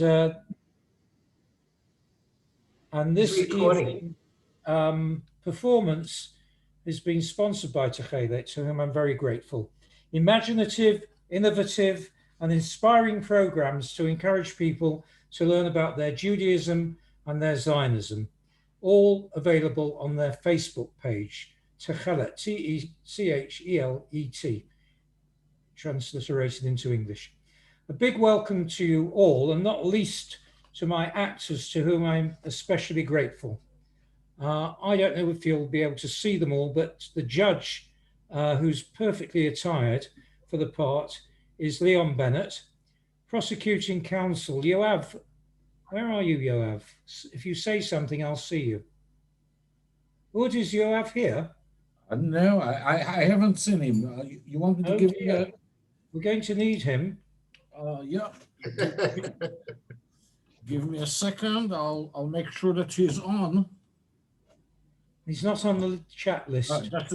uh, and this evening performance has been sponsored by Techelet, to whom I'm very grateful. Imaginative, innovative, and inspiring programs to encourage people to learn about their Judaism and their Zionism, all available on their Facebook page, Techelet, T-E-C-H-E-L-E-T, transliterated into English. A big welcome to you all, and not least to my actors, to whom I'm especially grateful. I don't know if you'll be able to see them all, but the judge, who's perfectly attired for the part, is Leon Bennett. Prosecuting counsel, Yoav. Where are you, Yoav? If you say something, I'll see you. What is Yoav here? No, I haven't seen him. You want me to give me a... We're going to need him. Yeah. Give me a second. I'll make sure that he's on. He's not on the chat list.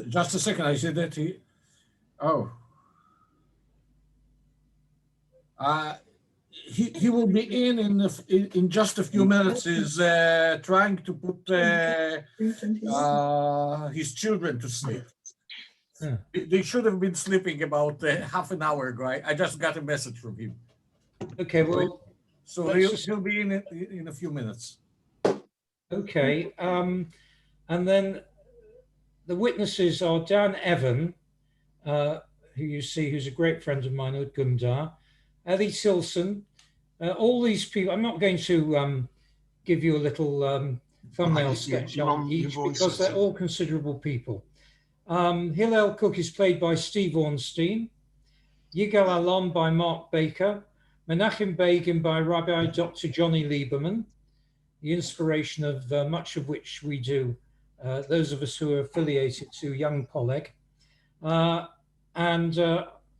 Just a second. I said that he... Oh. He will be in just a few minutes. He's trying to put his children to sleep. Yeah. They should have been sleeping about half an hour ago. I just got a message from him. Okay, well... So he'll be in a few minutes. Okay, and then the witnesses are Dan Evan, who you see, who's a great friend of mine, Ud Gundar, Ellie Tilson, all these people. I'm not going to give you a little thumbnail sketch on each because they're all considerable people. Hillel Cook is played by Steve Ornstein, Yigal Alon by Mark Baker, Menachem Begin by Rabbi Dr. Johnny Lieberman, the inspiration of much of which we do, those of us who are affiliated to Young Poleg. And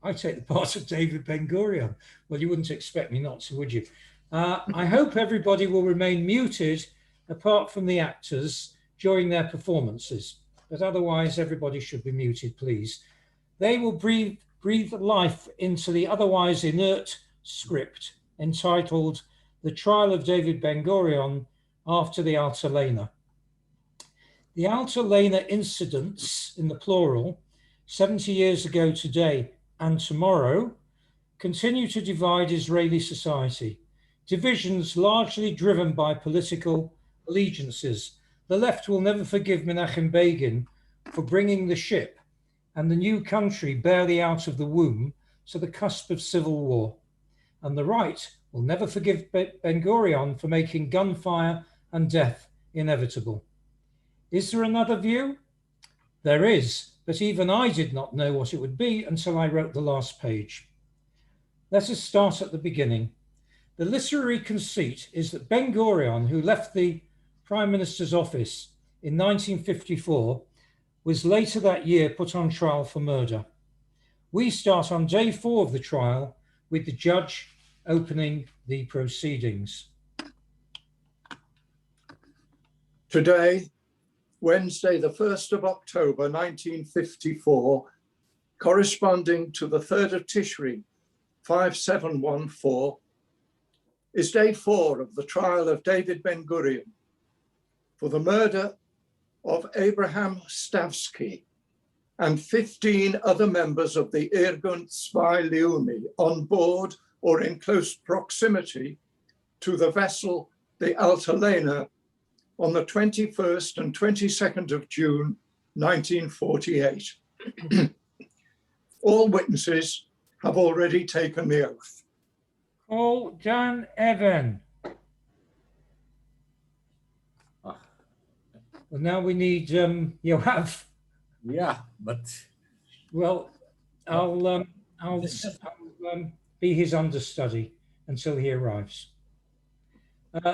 I take the part of David Ben-Gurion. Well, you wouldn't expect me not to, would you? I hope everybody will remain muted, apart from the actors, during their performances. But otherwise, everybody should be muted, please. They will breathe life into the otherwise inert script entitled The Trial of David Ben-Gurion after the Altalena. The Altalena incidents, in the plural, 70 years ago today and tomorrow, continue to divide Israeli society. Divisions largely driven by political allegiances. The left will never forgive Menachem Begin for bringing the ship and the new country barely out of the womb to the cusp of civil war. And the right will never forgive Ben-Gurion for making gunfire and death inevitable. Is there another view? There is, but even I did not know what it would be until I wrote the last page. Let us start at the beginning. The literary conceit is that Ben-Gurion, who left the Prime Minister's office in 1954, was later that year put on trial for murder. We start on day 4 of the trial with the judge opening the proceedings. Today, Wednesday, the 1st of October, 1954, corresponding to the 3rd of Tishri, 5714, is day 4 of the trial of David Ben-Gurion for the murder of Abraham Stavsky and 15 other members of the Irgun Tzvai Leumi on board or in close proximity to the vessel, the Altalena, on the 21st and 22nd of June, 1948. All witnesses have already taken the oath. Call Dan Evan. Well, now we need Yoav. Yeah, but... Well, I'll be his understudy until he arrives.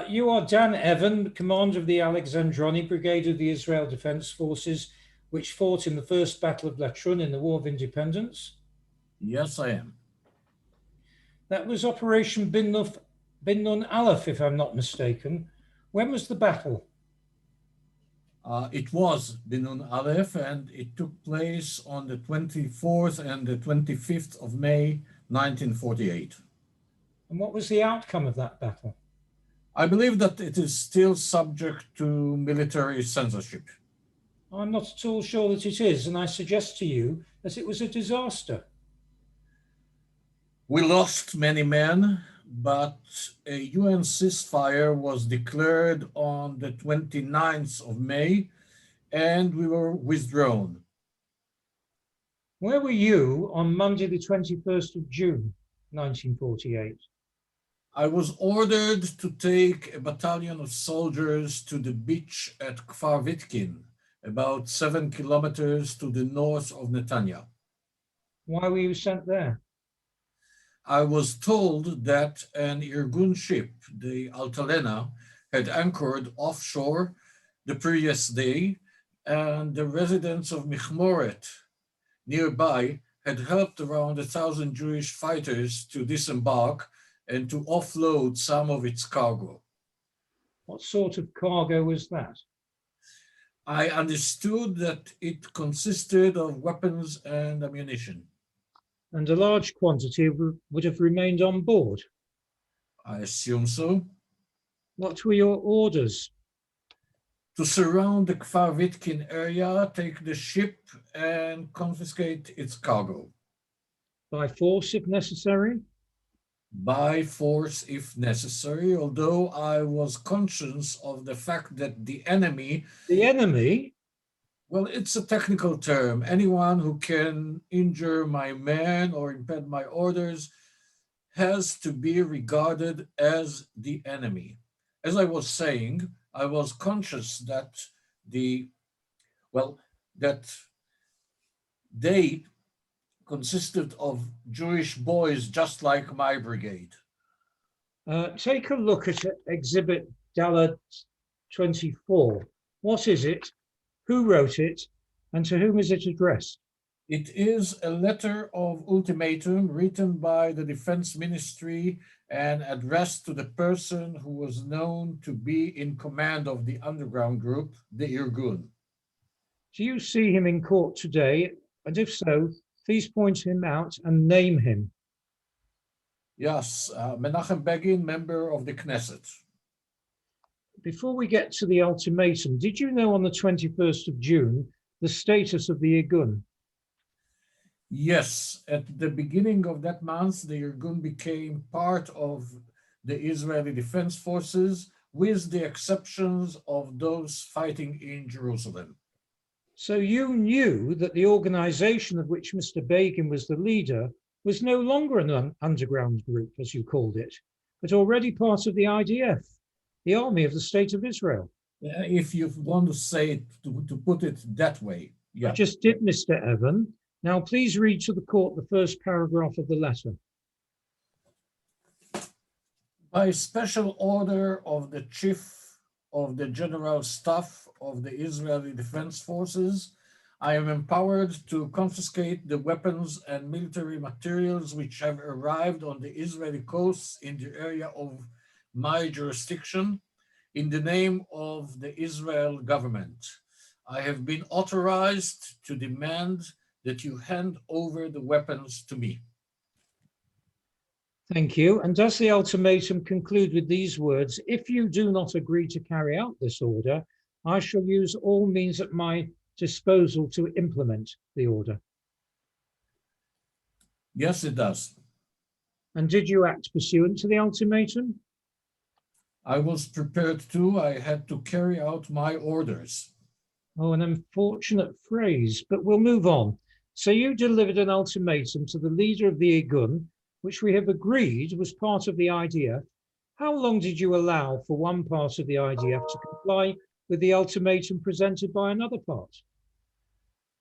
You are Dan Evan, commander of the Alexandroni Brigade of the Israel Defense Forces, which fought in the First Battle of Latrun in the War of Independence. Yes, I am. That was Operation Bin Nun Aleph, if I'm not mistaken. When was the battle? It was Bin Nun Aleph, and it took place on the 24th and the 25th of May, 1948. And what was the outcome of that battle? I believe that it is still subject to military censorship. I'm not at all sure that it is, and I suggest to you that it was a disaster. We lost many men, but a UN ceasefire was declared on the 29th of May, and we were withdrawn. Where were you on Monday, the 21st of June, 1948? I was ordered to take a battalion of soldiers to the beach at Kfar Vitkin, about 7 kilometers to the north of Netanya. Why were you sent there? I was told that an Irgun ship, the Altalena, had anchored offshore the previous day, and the residents of Michmoret nearby had helped around 1,000 Jewish fighters to disembark and to offload some of its cargo. What sort of cargo was that? I understood that it consisted of weapons and ammunition. And a large quantity would have remained on board. I assume so. What were your orders? To surround the Kfar Vitkin area, take the ship and confiscate its cargo. By force, if necessary? By force if necessary, although I was conscious of the fact that the enemy, The enemy? well, it's a technical term. Anyone who can injure my men or impede my orders has to be regarded as the enemy. As I was saying, I was conscious that that they consisted of Jewish boys just like my brigade. Take a look at Exhibit Dalad 24. What is it? Who wrote it? And to whom is it addressed? It is a letter of ultimatum written by the Defense Ministry and addressed to the person who was known to be in command of the underground group, the Irgun. Do you see him in court today? And if so, please point him out and name him. Yes, Menachem Begin, member of the Knesset. Before we get to the ultimatum, did you know on the 21st of June the status of the Irgun? Yes, at the beginning of that month, the Irgun became part of the Israeli Defense Forces, with the exceptions of those fighting in Jerusalem. So you knew that the organization of which Mr. Begin was the leader was no longer an underground group, as you called it, but already part of the IDF, the Army of the State of Israel. If you want to say it, to put it that way, yeah. I just did, Mr. Evan. Now, please read to the court the first paragraph of the letter. By special order of the Chief of the General Staff of the Israeli Defense Forces, I am empowered to confiscate the weapons and military materials which have arrived on the Israeli coasts in the area of my jurisdiction in the name of the Israel government. I have been authorized to demand that you hand over the weapons to me. Thank you. And does the ultimatum conclude with these words? If you do not agree to carry out this order, I shall use all means at my disposal to implement the order. Yes, it does. And did you act pursuant to the ultimatum? I was prepared to. I had to carry out my orders. Oh, an unfortunate phrase, but we'll move on. So you delivered an ultimatum to the leader of the Irgun, which we have agreed was part of the IDF. How long did you allow for one part of the IDF to comply with the ultimatum presented by another part?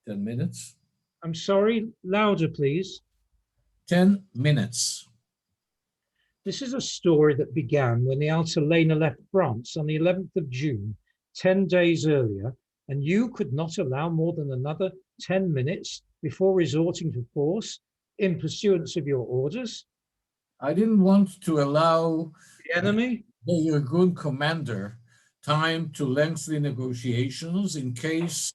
10 minutes. I'm sorry, louder, please. 10 minutes. This is a story that began when the Altalena left France on the 11th of June, 10 days earlier, and you could not allow more than another 10 minutes before resorting to force in pursuance of your orders? I didn't want to allow The enemy? the Irgun commander time to lengthy negotiations in case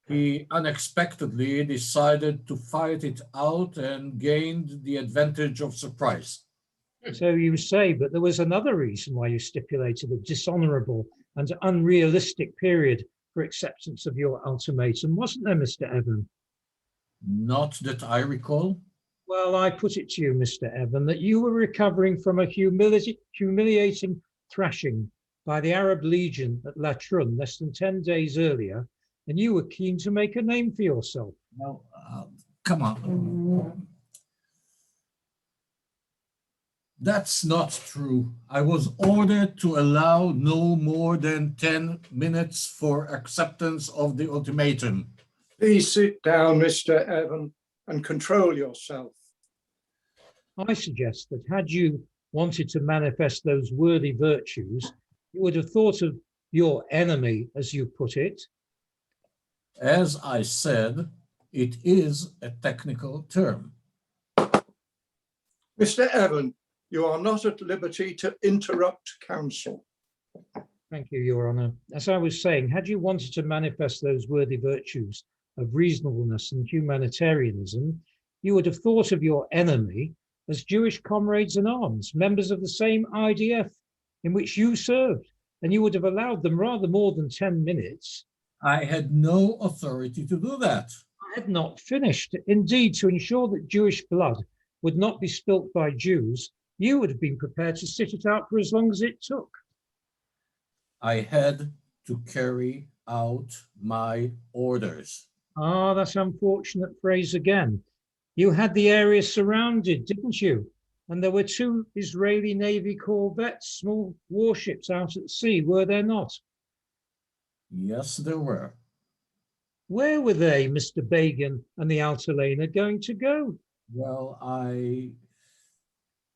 he unexpectedly decided to fight it out and gained the advantage of surprise. So you say, but there was another reason why you stipulated a dishonourable and unrealistic period for acceptance of your ultimatum, wasn't there, Mr. Evan? Not that I recall. Well, I put it to you, Mr. Evan, that you were recovering from a humiliating thrashing by the Arab Legion at Latrun less than 10 days earlier, and you were keen to make a name for yourself. Well, come on. That's not true. I was ordered to allow no more than 10 minutes for acceptance of the ultimatum. Please sit down, Mr. Evan, and control yourself. I suggest that had you wanted to manifest those worthy virtues, you would have thought of your enemy, as you put it. As I said, it is a technical term. Mr. Evan, you are not at liberty to interrupt counsel. Thank you, Your Honour. As I was saying, had you wanted to manifest those worthy virtues of reasonableness and humanitarianism, you would have thought of your enemy as Jewish comrades in arms, members of the same IDF in which you served, and you would have allowed them rather more than 10 minutes. I had no authority to do that. I had not finished. Indeed, to ensure that Jewish blood would not be spilt by Jews, you would have been prepared to sit it out for as long as it took. I had to carry out my orders. Ah, that unfortunate phrase again. You had the area surrounded, didn't you? And there were 2 Israeli Navy corvettes, small warships out at sea, were there not? Yes, there were. Where were they, Mr. Begin and the Altalena, going to go? Well,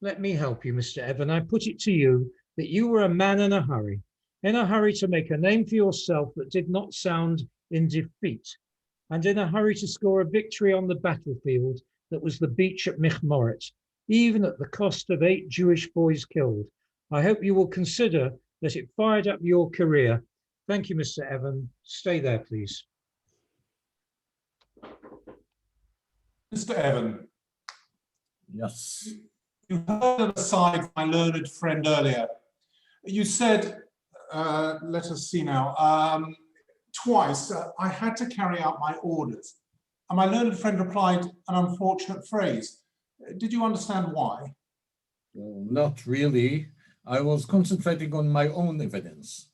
Let me help you, Mr. Evan. I put it to you that you were a man in a hurry to make a name for yourself that did not sound in defeat, and in a hurry to score a victory on the battlefield that was the beach at Michmoret, even at the cost of 8 Jewish boys killed. I hope you will consider that it fired up your career. Thank you, Mr. Evan. Stay there, please. Mr. Evan, yes. you heard an aside from my learned friend earlier. You said, let us see now, twice, I had to carry out my orders. And my learned friend replied, an unfortunate phrase. Did you understand why? Well, not really. I was concentrating on my own evidence.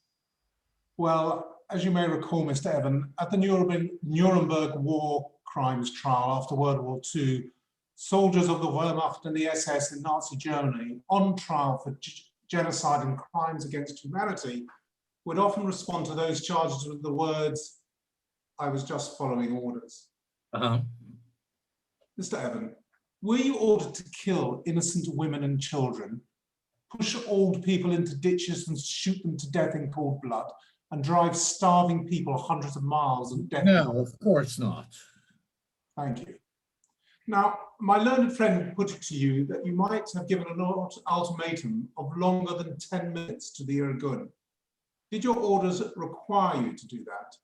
Well, as you may recall, Mr. Evan, at the Nuremberg war crimes trial after World War II, soldiers of the Wehrmacht and the SS in Nazi Germany on trial for genocide and crimes against humanity would often respond to those charges with the words, I was just following orders. Mr. Evan, were you ordered to kill innocent women and children, push old people into ditches and shoot them to death in cold blood, and drive starving people hundreds of miles and death? No, of course not. Thank you. Now, my learned friend put it to you that you might have given an ultimatum of longer than 10 minutes to the Irgun. Did your orders require you to do that?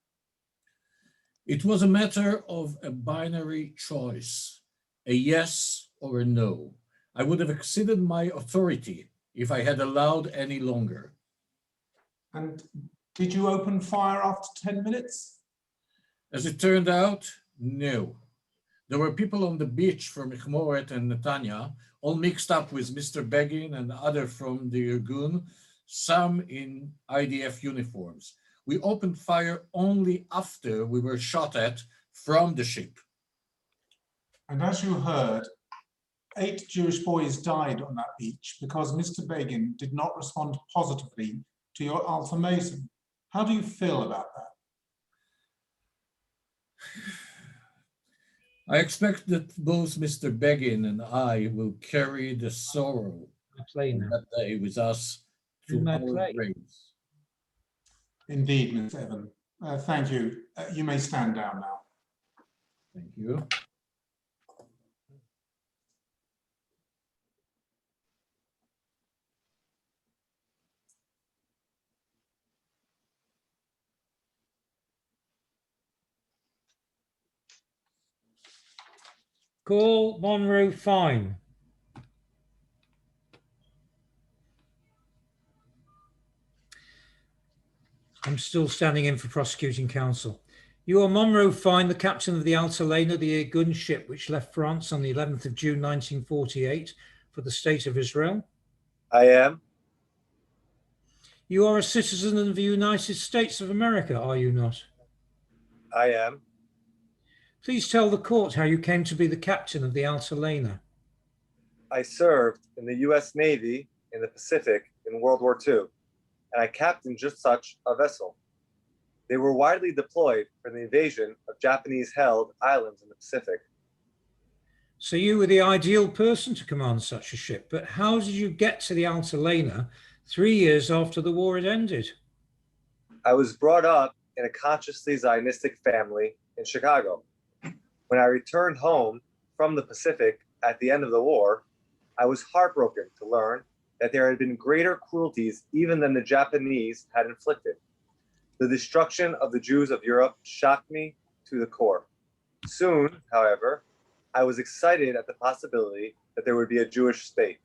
It was a matter of a binary choice, a yes or a no. I would have exceeded my authority if I had allowed any longer. And did you open fire after 10 minutes? As it turned out, no. There were people on the beach from Ichmoret and Netanya, all mixed up with Mr. Begin and other from the Irgun, some in IDF uniforms. We opened fire only after we were shot at from the ship. And as you heard, 8 Jewish boys died on that beach because Mr. Begin did not respond positively to your ultimatum. How do you feel about that? I expect that both Mr. Begin and I will carry the sorrow of that day with us to our graves. Indeed, Ms. Evan. Thank you. You may stand down now. Thank you. Call Monroe fine. I'm still standing in for prosecuting counsel. You are Monroe Fine, the captain of the Altalena, the gun ship which left France on the 11th of June 1948 for the State of Israel. I am. You are a citizen of the United States of America, are you not? I am. Please tell the court how you came to be the captain of the Altalena. I served in the U.S. Navy in the Pacific in World War II, and I captained just such a vessel. They were widely deployed for the invasion of Japanese-held islands in the Pacific. So you were the ideal person to command such a ship, but how did you get to the Altalena 3 years after the war had ended? I was brought up in a consciously Zionistic family in Chicago. When I returned home from the Pacific at the end of the war, I was heartbroken to learn that there had been greater cruelties even than the Japanese had inflicted. The destruction of the Jews of Europe shocked me to the core. Soon, however, I was excited at the possibility that there would be a Jewish state.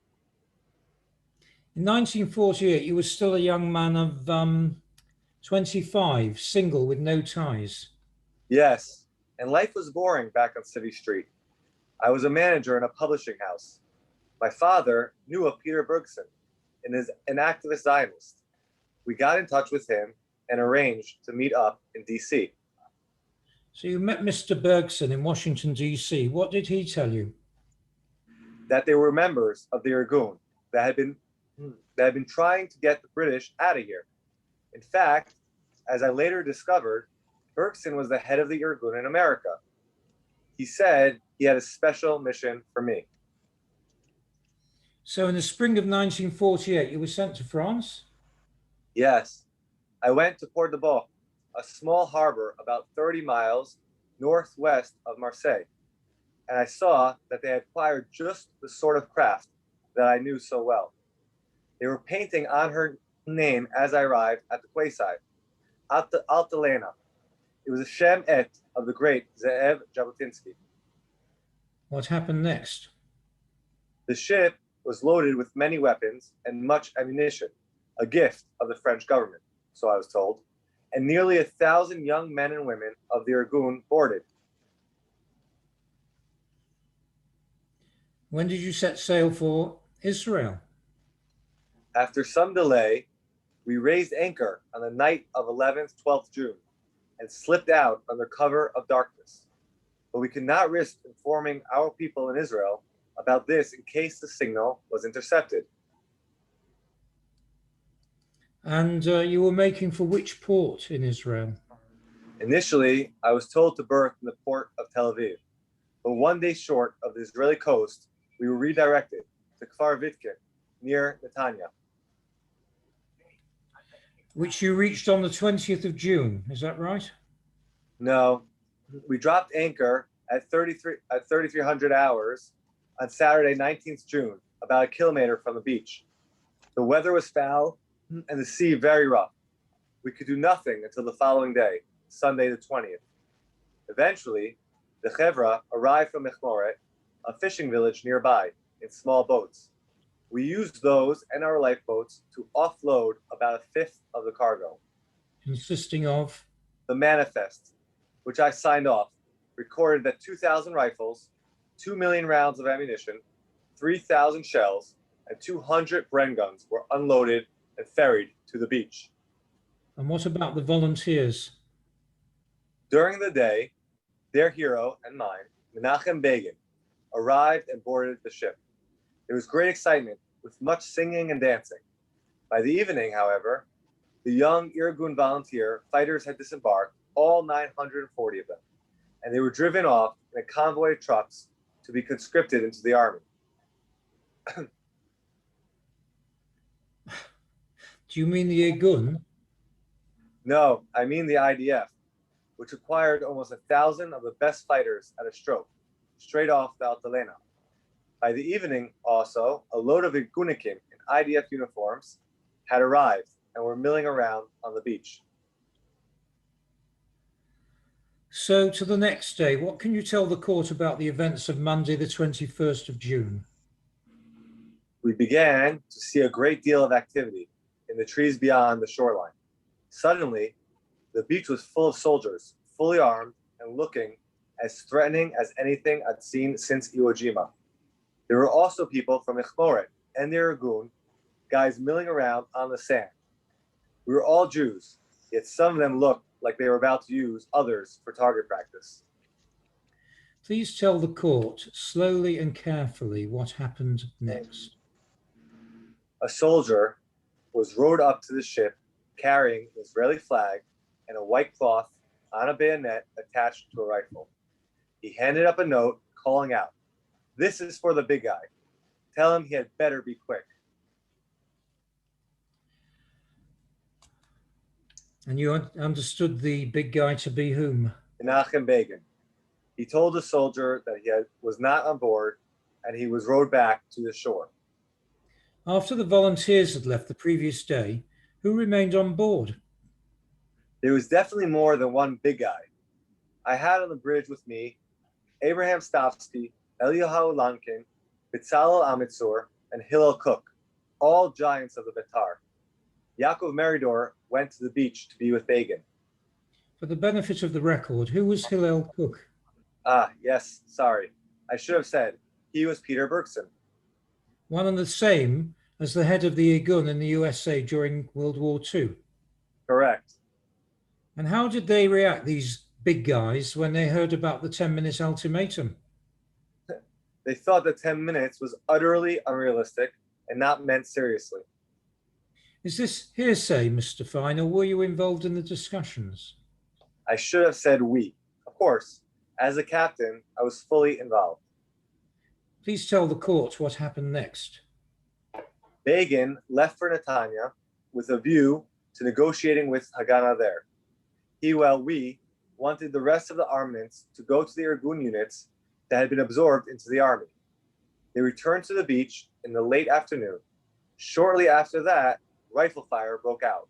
In 1948, you were still a young man of 25, single with no ties. Yes, and life was boring back on City Street. I was a manager in a publishing house. My father knew of Peter Bergson and is an activist Zionist. We got in touch with him and arranged to meet up in DC. So you met Mr. Bergson in Washington, DC. What did he tell you? That they were members of the Irgun that had been trying to get the British out of here. In fact, as I later discovered, Bergson was the head of the Irgun in America. He said he had a special mission for me. So in the spring of 1948, you were sent to France? Yes, I went to Port de Beau, a small harbor about 30 miles northwest of Marseille, and I saw that they had acquired just the sort of craft that I knew so well. They were painting on her name as I arrived at the quayside, Altalena. It was a Shem Et of the great Ze'ev Jabotinsky. What happened next? The ship was loaded with many weapons and much ammunition, a gift of the French government, so I was told, and nearly 1,000 young men and women of the Irgun boarded. When did you set sail for Israel? After some delay, we raised anchor on the night of 11th, 12th June and slipped out under cover of darkness. But we could not risk informing our people in Israel about this in case the signal was intercepted. And you were making for which port in Israel? Initially, I was told to berth in the port of Tel Aviv, but one day short of the Israeli coast, we were redirected to Kfar Vitkin, near Netanya. Which you reached on the 20th of June, is that right? No, we dropped anchor at 3,300 hours on Saturday, 19th June, about a kilometer from the beach. The weather was foul and the sea very rough. We could do nothing until the following day, Sunday the 20th. Eventually, the Chevra arrived from Mechmoret, a fishing village nearby, in small boats. We used those and our lifeboats to offload about a fifth of the cargo. Consisting of? The manifest, which I signed off, recorded that 2,000 rifles, 2 million rounds of ammunition, 3,000 shells, and 200 Bren guns were unloaded and ferried to the beach. And what about the volunteers? During the day, their hero and mine, Menachem Begin, arrived and boarded the ship. There was great excitement with much singing and dancing. By the evening, however, the young Irgun volunteer fighters had disembarked, all 940 of them, and they were driven off in a convoy of trucks to be conscripted into the army. Do you mean the Irgun? No, I mean the IDF, which acquired almost 1,000 of the best fighters at a stroke, straight off the Altalena. By the evening, also, a load of Irgunikim in IDF uniforms had arrived and were milling around on the beach. So to the next day, what can you tell the court about the events of Monday, the 21st of June? We began to see a great deal of activity in the trees beyond the shoreline. Suddenly, the beach was full of soldiers, fully armed and looking as threatening as anything I'd seen since Iwo Jima. There were also people from Ichmoret and the Irgun, guys milling around on the sand. We were all Jews, yet some of them looked like they were about to use others for target practice. Please tell the court slowly and carefully what happened next. A soldier was rowed up to the ship carrying an Israeli flag and a white cloth on a bayonet attached to a rifle. He handed up a note calling out, "This is for the big guy. Tell him he had better be quick." And you understood the big guy to be whom? Menachem Begin. He told the soldier that was not on board and he was rowed back to the shore. After the volunteers had left the previous day, who remained on board? There was definitely more than one big guy. I had on the bridge with me Abraham Stavsky, Eliyahu Lankin, Bitzalel Amitzur, and Hillel Cook, all giants of the Betar. Yaakov Meridor went to the beach to be with Begin. For the benefit of the record, who was Hillel Cook? Ah, yes, sorry. I should have said he was Peter Bergson. One and the same as the head of the Irgun in the USA during World War II. Correct. And how did they react, these big guys, when they heard about the 10-minute ultimatum? They thought that 10 minutes was utterly unrealistic and not meant seriously. Is this hearsay, Mr. Fine, or were you involved in the discussions? I should have said we. Of course, as a captain, I was fully involved. Please tell the court what happened next. Begin left for Netanya with a view to negotiating with Haganah there. We wanted the rest of the armaments to go to the Irgun units that had been absorbed into the army. They returned to the beach in the late afternoon. Shortly after that, rifle fire broke out.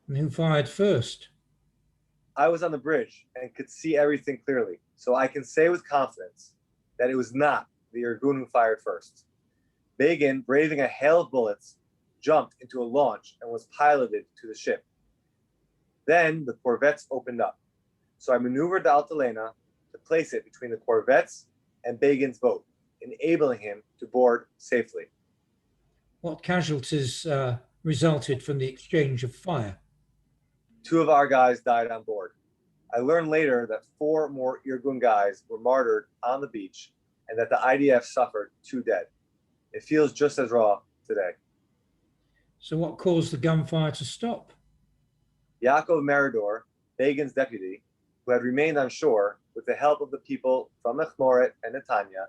And who fired first? I was on the bridge and could see everything clearly, so I can say with confidence that it was not the Irgun who fired first. Begin, braving a hail of bullets, jumped into a launch and was piloted to the ship. Then the corvettes opened up, so I maneuvered the Altalena to place it between the corvettes and Begin's boat, enabling him to board safely. What casualties resulted from the exchange of fire? 2 of our guys died on board. I learned later that 4 more Irgun guys were martyred on the beach and that the IDF suffered 2 dead. It feels just as raw today. So what caused the gunfire to stop? Yaakov Meridor, Begin's deputy, who had remained on shore with the help of the people from Ichmoret and Netanya,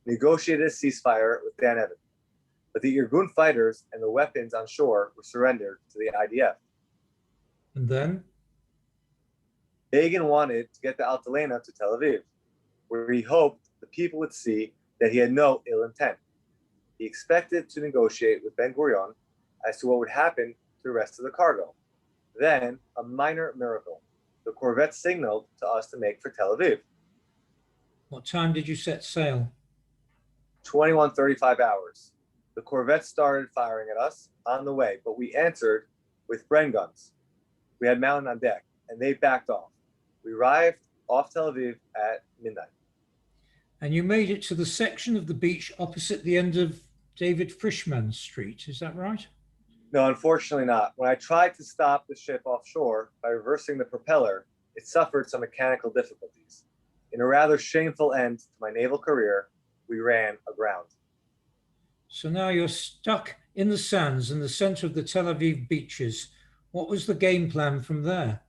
negotiated a ceasefire with Dan Evan. But the Irgun fighters and the weapons on shore were surrendered to the IDF. And then? Begin wanted to get the Altelena to Tel Aviv, where he hoped the people would see that he had no ill intent. He expected to negotiate with Ben Gurion as to what would happen to the rest of the cargo. Then, a minor miracle. The corvette signaled to us to make for Tel Aviv. What time did you set sail? 21:35 hours. The corvette started firing at us on the way, but we answered with Bren guns. We had mounted on deck, and they backed off. We arrived off Tel Aviv at midnight. And you made it to the section of the beach opposite the end of David Frischman Street, is that right? No, unfortunately not. When I tried to stop the ship offshore by reversing the propeller, it suffered some mechanical difficulties. In a rather shameful end to my naval career, we ran aground. So now you're stuck in the sands in the center of the Tel Aviv beaches. What was the game plan from there?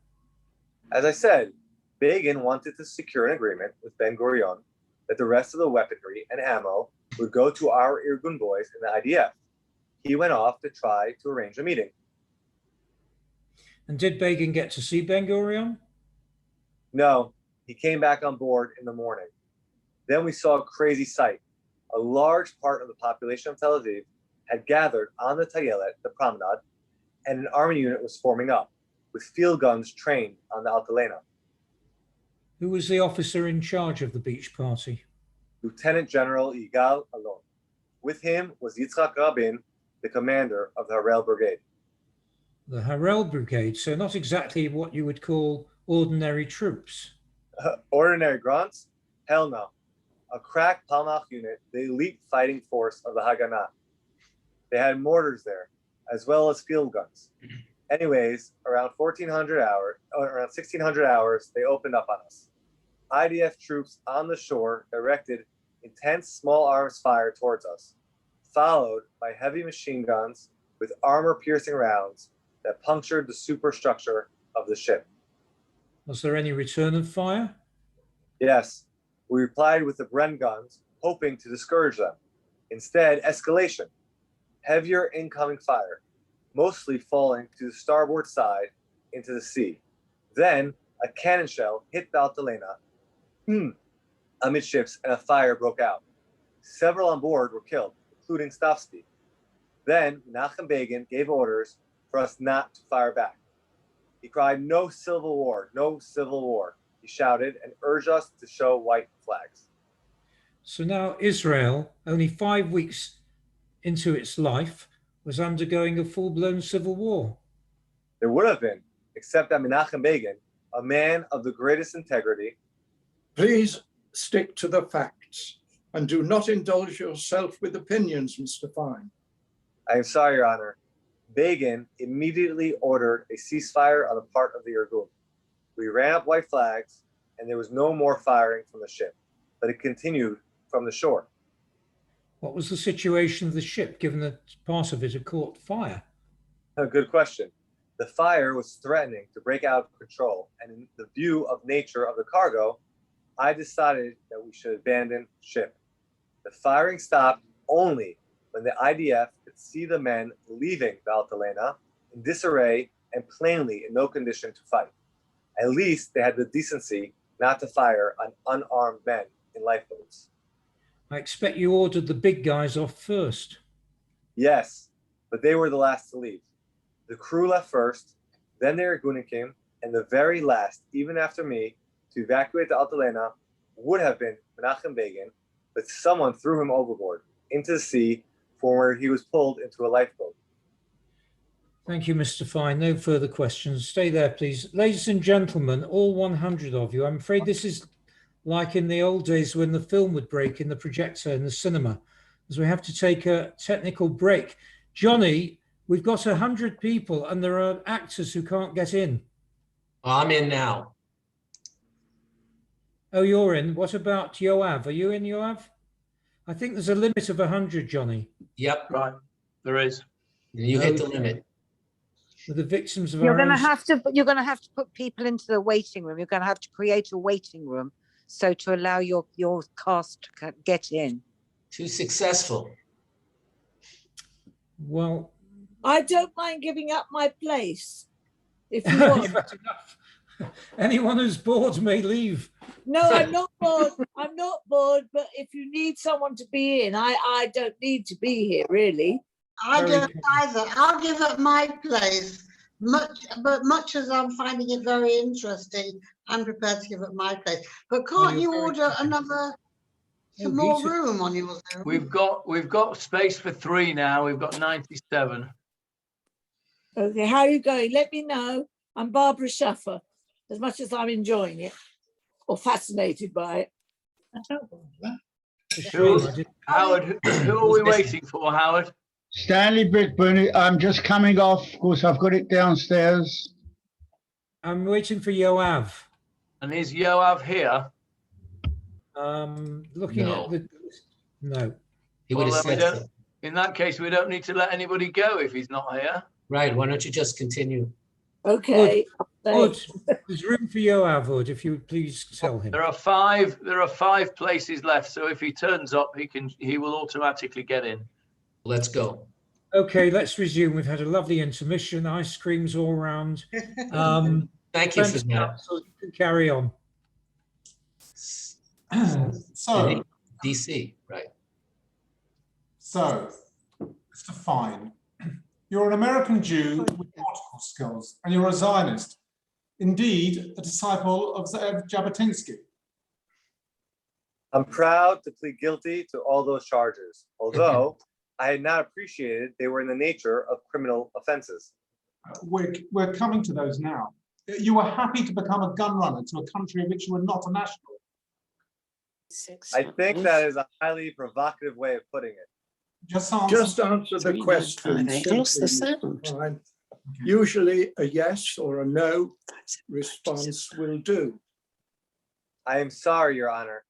As I said, Begin wanted to secure an agreement with Ben Gurion that the rest of the weaponry and ammo would go to our Irgun boys in the IDF. He went off to try to arrange a meeting. And did Begin get to see Ben Gurion? No, he came back on board in the morning. Then we saw a crazy sight. A large part of the population of Tel Aviv had gathered on the Tayelet, the promenade, and an army unit was forming up, with field guns trained on the Altalena. Who was the officer in charge of the beach party? Lieutenant General Yigal Alon. With him was Yitzhak Rabin, the commander of the Harel Brigade. The The Harel Brigade, so not exactly what you would call ordinary troops. Ordinary grunts? Hell no. A crack Palmach unit, the elite fighting force of the Haganah. They had mortars there, as well as field guns. Anyways, around 1600 hours, they opened up on us. IDF troops on the shore directed intense small arms fire towards us, followed by heavy machine guns with armor-piercing rounds that punctured the superstructure of the ship. Was there any return of fire? Yes, we replied with the Bren guns, hoping to discourage them. Instead, escalation. Heavier incoming fire, mostly falling to the starboard side into the sea. Then, a cannon shell hit the Altalena amidships, and a fire broke out. Several on board were killed, including Stavsky. Then, Menachem Begin gave orders for us not to fire back. He cried, "No civil war, no civil war," he shouted, and urged us to show white flags. So now Israel, only 5 weeks into its life, was undergoing a full-blown civil war. There would have been, except that Menachem Begin, a man of the greatest integrity. Please stick to the facts and do not indulge yourself with opinions, Mr. Fine. I am sorry, Your Honor. Begin immediately ordered a ceasefire on the part of the Irgun. We ran up white flags, and there was no more firing from the ship, but it continued from the shore. What was the situation of the ship, given that part of it had caught fire? A good question. The fire was threatening to break out of control, and in the view of nature of the cargo, I decided that we should abandon ship. The firing stopped only when the IDF could see the men leaving the Altalena in disarray and plainly in no condition to fight. At least they had the decency not to fire on unarmed men in lifeboats. I expect you ordered the big guys off first. Yes, but they were the last to leave. The crew left first, then the Irgunim came, and the very last, even after me, to evacuate the Altalena would have been Menachem Begin, but someone threw him overboard into the sea from where he was pulled into a lifeboat. Thank you, Mr. Fine. No further questions. Stay there, please. Ladies and gentlemen, all 100 of you, I'm afraid this is like in the old days when the film would break in the projector in the cinema, as we have to take a technical break. Johnny, we've got 100 people and there are actors who can't get in. I'm in now. Oh, you're in. What about Yoav? Are you in, Yoav? I think there's a limit of 100, Johnny. Yep, Right, there is. you hit the Okay. limit. With the victims of You're our going to own... have to put people into the waiting room. You're going to have to create a waiting room so to allow your cast to get in. Too successful. Well, I don't mind giving up my place if you you've want. had enough. Anyone who's bored may leave. No, I'm not bored. I'm not bored. But if you need someone to be in, I don't need to be here really. I Very don't good. either. I'll give up my place. Much as I'm finding it very interesting, I'm prepared to give up my place. But Well, can't you're you very order kind. some Oh, more Gita. room on your Zoom? We've got space for 3 now. We've got 97. Okay, how are you going? Let me know. I'm Barbara Schaffer. As much as I'm enjoying it or fascinated by it. It's a shame I didn't- Howard, who are we waiting for, Howard? Stanley Brickburn, I'm just coming off. Of course, I've got it downstairs. I'm waiting for Yoav. And is Yoav here? Looking No. at the... No. He would Well, have then we said don't- so. In that case, we don't need to let anybody go if he's not here. Right, why don't you just continue? Okay. Good. There's room for Yoav, Wood, if you would please tell him. There are 5 places left, so if he turns up, he will automatically get in. Let's go. Okay, let's resume. We've had a lovely intermission, ice creams all around. Thank you for Defense that. Council, you can carry on. So, DC, right? So, Mr. Fine, you're an American Jew with political skills, and you're a Zionist. Indeed, a disciple of Ze'ev Jabotinsky. I'm proud to plead guilty to all those charges, although I had not appreciated they were in the nature of criminal offenses. We're coming to those now. You were happy to become a gun runner to a country of which you were not a national. I think that is a highly provocative way of putting it. Just answer. Answer the question I lost the simply, sound. Mr. Fine. Usually a yes or a no response will do. I am sorry, Your Honor.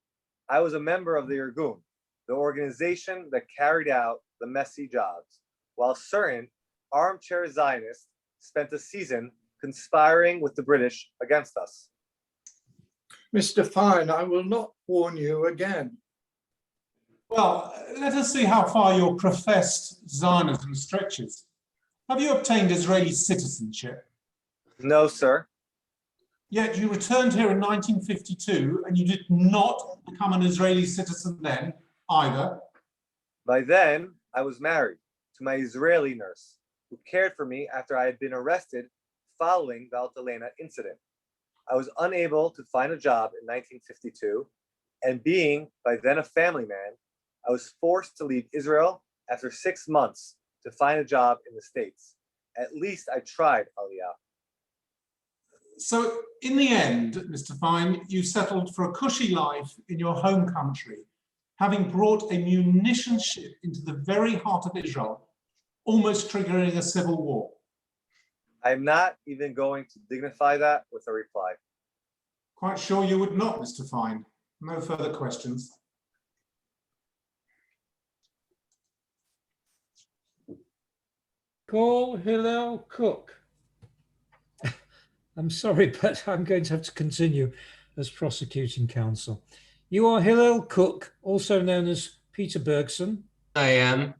I was a member of the Irgun, the organization that carried out the messy jobs, while certain armchair Zionists spent a season conspiring with the British against us. Mr. Fine, I will not warn you again. Well, let us see how far your professed Zionism stretches. Have you obtained Israeli citizenship? No, sir. Yet you returned here in 1952 and you did not become an Israeli citizen then either. By then, I was married to my Israeli nurse, who cared for me after I had been arrested following the Altalena incident. I was unable to find a job in 1952, and being by then a family man, I was forced to leave Israel after 6 months to find a job in the States. At least I tried Aliyah. So in the end, Mr. Fine, you settled for a cushy life in your home country, having brought a munition ship into the very heart of Israel, almost triggering a civil war. I'm not even going to dignify that with a reply. Quite sure you would not, Mr. Fine. No further questions. Call Hillel Cook. I'm sorry, but I'm going to have to continue as prosecuting counsel. You are Hillel Cook, also known as Peter Bergson. I am.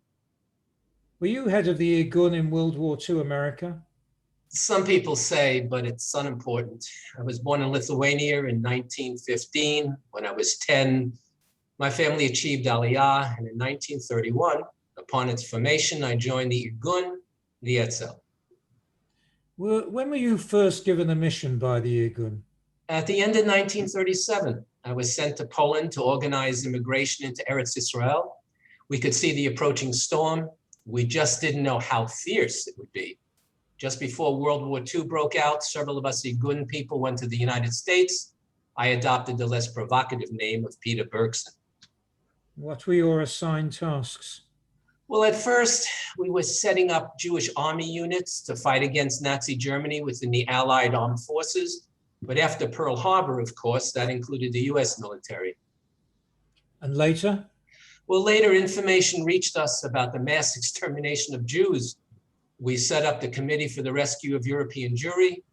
Were you head of the Irgun in World War II America? Some people say, but it's unimportant. I was born in Lithuania in 1915. When I was 10, my family achieved Aliyah, and in 1931, upon its formation, I joined the Irgun, the Etzel. When were you first given a mission by the Irgun? At the end of 1937, I was sent to Poland to organize immigration into Eretz Israel. We could see the approaching storm. We just didn't know how fierce it would be. Just before World War II broke out, several of us Irgun people went to the United States. I adopted the less provocative name of Peter Bergson. What were your assigned tasks? Well, at first, we were setting up Jewish army units to fight against Nazi Germany within the Allied armed forces. But after Pearl Harbor, of course, that included the US military. And later? Well, later information reached us about the mass extermination of Jews. We set up the Committee for the Rescue of European Jewry.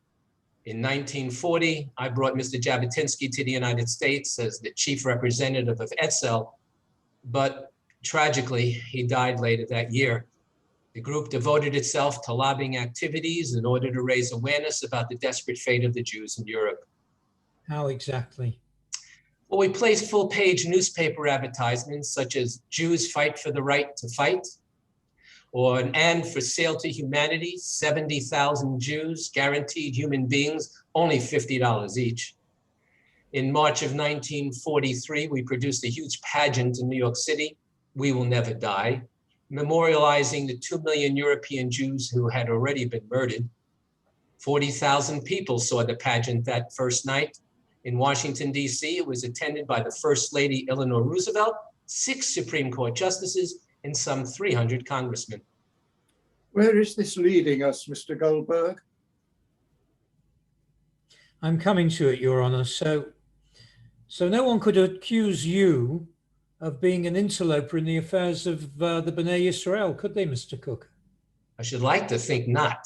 In 1940, I brought Mr. Jabotinsky to the United States as the chief representative of Etzel, but tragically, he died later that year. The group devoted itself to lobbying activities in order to raise awareness about the desperate fate of the Jews in Europe. How exactly? Well, we placed full-page newspaper advertisements such as Jews fight for the right to fight, or an ad for sale to humanity, 70,000 Jews, guaranteed human beings, only $50 each. In March of 1943, we produced a huge pageant in New York City, We Will Never Die, memorializing the 2 million European Jews who had already been murdered. 40,000 people saw the pageant that first night. In Washington, D.C., it was attended by the First Lady Eleanor Roosevelt, 6 Supreme Court justices, and some 300 congressmen. Where is this leading us, Mr. Goldberg? I'm coming to it, Your Honor. So no one could accuse you of being an interloper in the affairs of the B'nai Israel, could they, Mr. Cook? I should like to think not.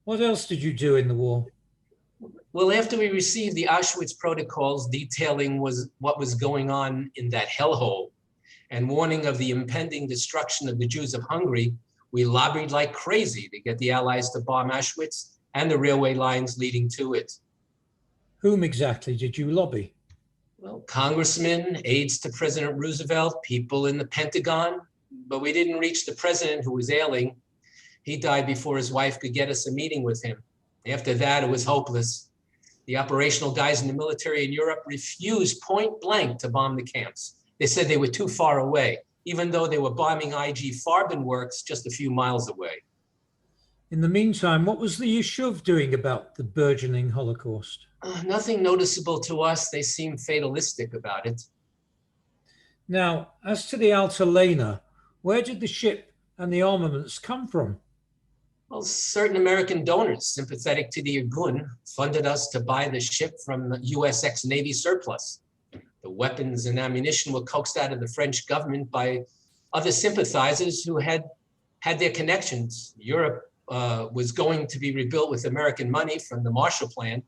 What else did you do in the war? Well, after we received the Auschwitz protocols detailing what was going on in that hellhole and warning of the impending destruction of the Jews of Hungary, we lobbied like crazy to get the Allies to bomb Auschwitz and the railway lines leading to it. Whom exactly did you lobby? Well, congressmen, aides to President Roosevelt, people in the Pentagon, but we didn't reach the president, who was ailing. He died before his wife could get us a meeting with him. After that, it was hopeless. The operational guys in the military in Europe refused point blank to bomb the camps. They said they were too far away, even though they were bombing IG Farben works just a few miles away. In the meantime, what was the Yishuv doing about the burgeoning Holocaust? Nothing noticeable to us. They seem fatalistic about it. Now, as to the Altalena, where did the ship and the armaments come from? Well, certain American donors sympathetic to the Irgun funded us to buy the ship from the US ex-Navy surplus. The weapons and ammunition were coaxed out of the French government by other sympathizers who had their connections. Europe was going to be rebuilt with American money from the Marshall Plan.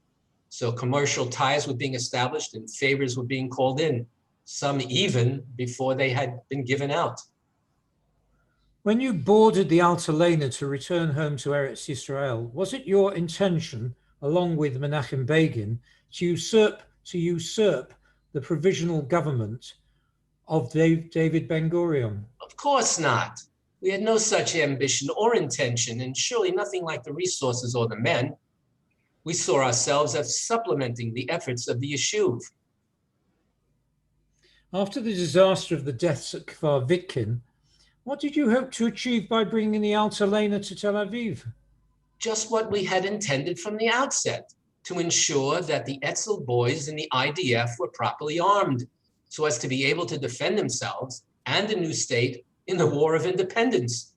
So commercial ties were being established and favors were being called in, some even before they had been given out. When you boarded the Altalena to return home to Eretz Yisrael, was it your intention, along with Menachem Begin, to usurp the provisional government of David Ben-Gurion? Of course not. We had no such ambition or intention, and surely nothing like the resources or the men. We saw ourselves as supplementing the efforts of the Yishuv. After the disaster of the deaths at Kfar Vitkin, what did you hope to achieve by bringing the Altalena to Tel Aviv? Just what we had intended from the outset, to ensure that the Etzel boys in the IDF were properly armed, so as to be able to defend themselves and the new state in the War of Independence.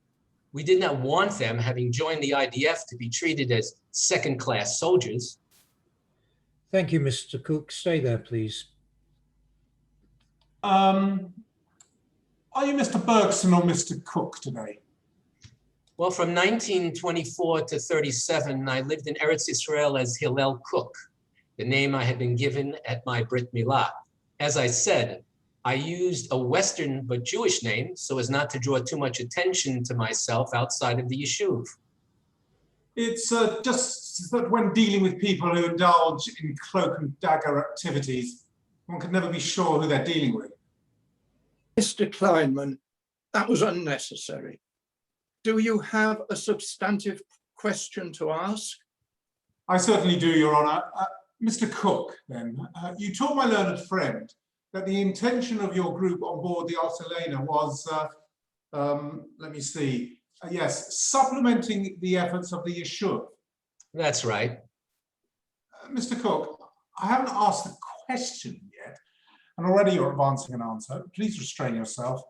We did not want them, having joined the IDF, to be treated as second-class soldiers. Thank you, Mr. Cook. Stay there, please. Are you Mr. Bergson or Mr. Cook today? Well, from 1924 to 37, I lived in Eretz Yisrael as Hillel Cook, the name I had been given at my Brit Milah. As I said, I used a Western but Jewish name so as not to draw too much attention to myself outside of the Yishuv. It's just that when dealing with people who indulge in cloak and dagger activities, one can never be sure who they're dealing with. Mr. Kleinman, that was unnecessary. Do you have a substantive question to ask? I certainly do, Your Honour. Mr. Cook, then, you told my learned friend that the intention of your group on board the Altelena was, yes, supplementing the efforts of the Yishuv. That's right. Mr. Cook, I haven't asked the question yet, and already you're advancing an answer. Please restrain yourself.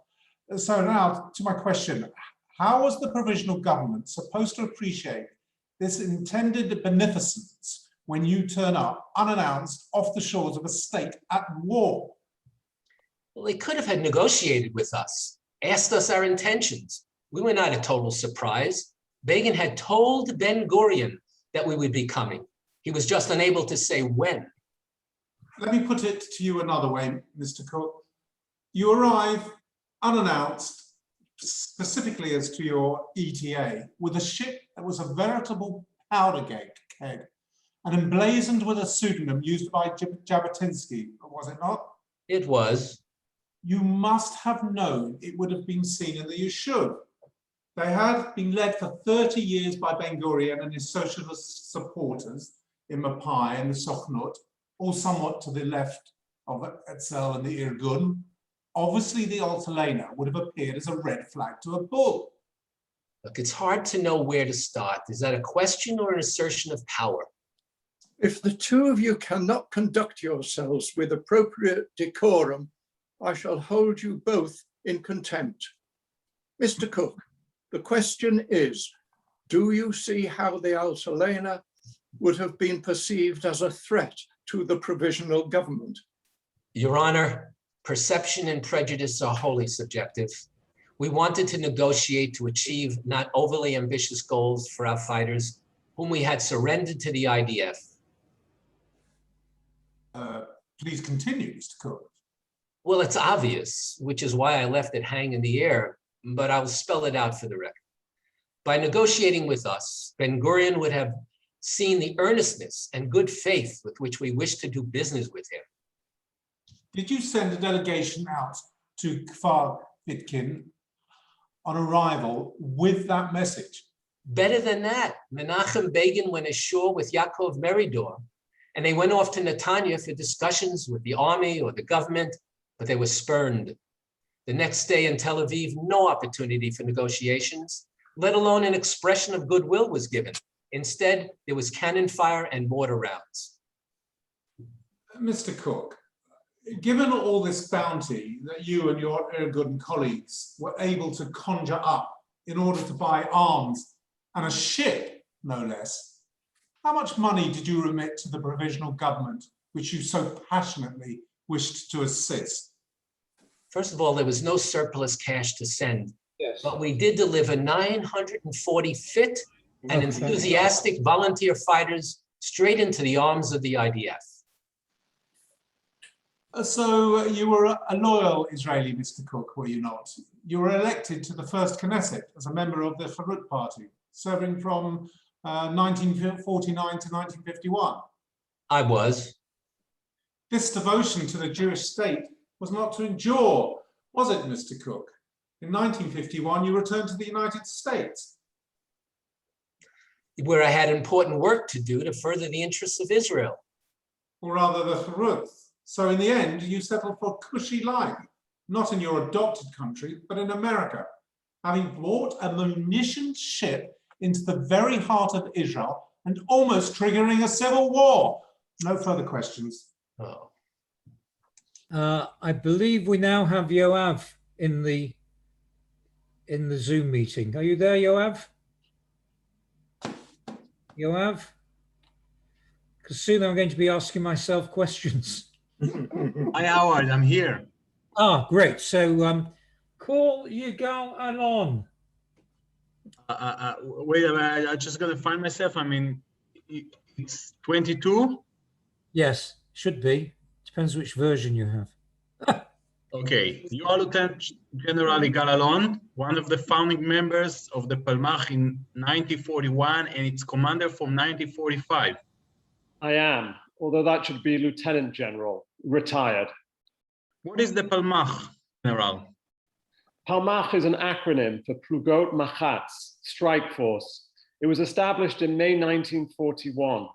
So now to my question. How was the provisional government supposed to appreciate this intended beneficence when you turn up unannounced off the shores of a state at war? Well, they could have had negotiated with us, asked us our intentions. We were not a total surprise. Begin had told Ben-Gurion that we would be coming. He was just unable to say when. Let me put it to you another way, Mr. Cook. You arrive unannounced, specifically as to your ETA, with a ship that was a veritable powder keg and emblazoned with a pseudonym used by Jabotinsky, was it not? It was. You must have known it would have been seen in the Yishuv. They had been led for 30 years by Ben-Gurion and his socialist supporters in Mapai and the Sochnut, all somewhat to the left of Etzel and the Irgun. Obviously, the Altalena would have appeared as a red flag to a bull. Look, it's hard to know where to start. Is that a question or an assertion of power? If the two of you cannot conduct yourselves with appropriate decorum, I shall hold you both in contempt. Mr. Cook, the question is, do you see how the Altalena would have been perceived as a threat to the provisional government? Your Honor, perception and prejudice are wholly subjective. We wanted to negotiate to achieve not overly ambitious goals for our fighters, whom we had surrendered to the IDF. Please continue, Mr. Cook. Well, it's obvious, which is why I left it hang in the air, but I'll spell it out for the record. By negotiating with us, Ben-Gurion would have seen the earnestness and good faith with which we wished to do business with him. Did you send a delegation out to Kfar Vitkin on arrival with that message? Better than that, Menachem Begin went ashore with Yaakov Meridor, and they went off to Netanya for discussions with the army or the government, but they were spurned. The next day in Tel Aviv, no opportunity for negotiations. let alone an expression of goodwill was given. Instead, there was cannon fire and mortar rounds. Mr. Cook, given all this bounty that you and your Irgun colleagues were able to conjure up in order to buy arms and a ship, no less, how much money did you remit to the provisional government, which you so passionately wished to assist? First of all, there was no surplus cash to send, Yes. but we did deliver 940 fit and enthusiastic volunteer fighters straight into the arms of the IDF. So you were a loyal Israeli, Mr. Cook, were you not? You were elected to the first Knesset as a member of the Farut Party, serving from 1949 to 1951. I was. This devotion to the Jewish state was not to endure, was it, Mr. Cook? In 1951, you returned to the United States. Where I had important work to do to further the interests of Israel. Or rather the Farut. So in the end, you settled for cushy life, not in your adopted country, but in America, having brought a munitions ship into the very heart of Israel and almost triggering a civil war. No further questions. Oh. I believe we now have Yoav in the Zoom meeting. Are you there, Yoav? Yoav? Because soon I'm going to be asking myself questions. Hi, Howard, I'm here. Ah, great. So call Yigal Alon. Wait a minute, I'm just going to find myself. I mean, it's 22? Yes, should be. Depends which version you have. Okay, you are Lieutenant General Yigal Alon, one of the founding members of the Palmach in 1941 and its commander from 1945. I am, although that should be Lieutenant General, retired. What is the Palmach, General? Palmach is an acronym for Plugot Machatz, Strike Force. It was established in May 1941.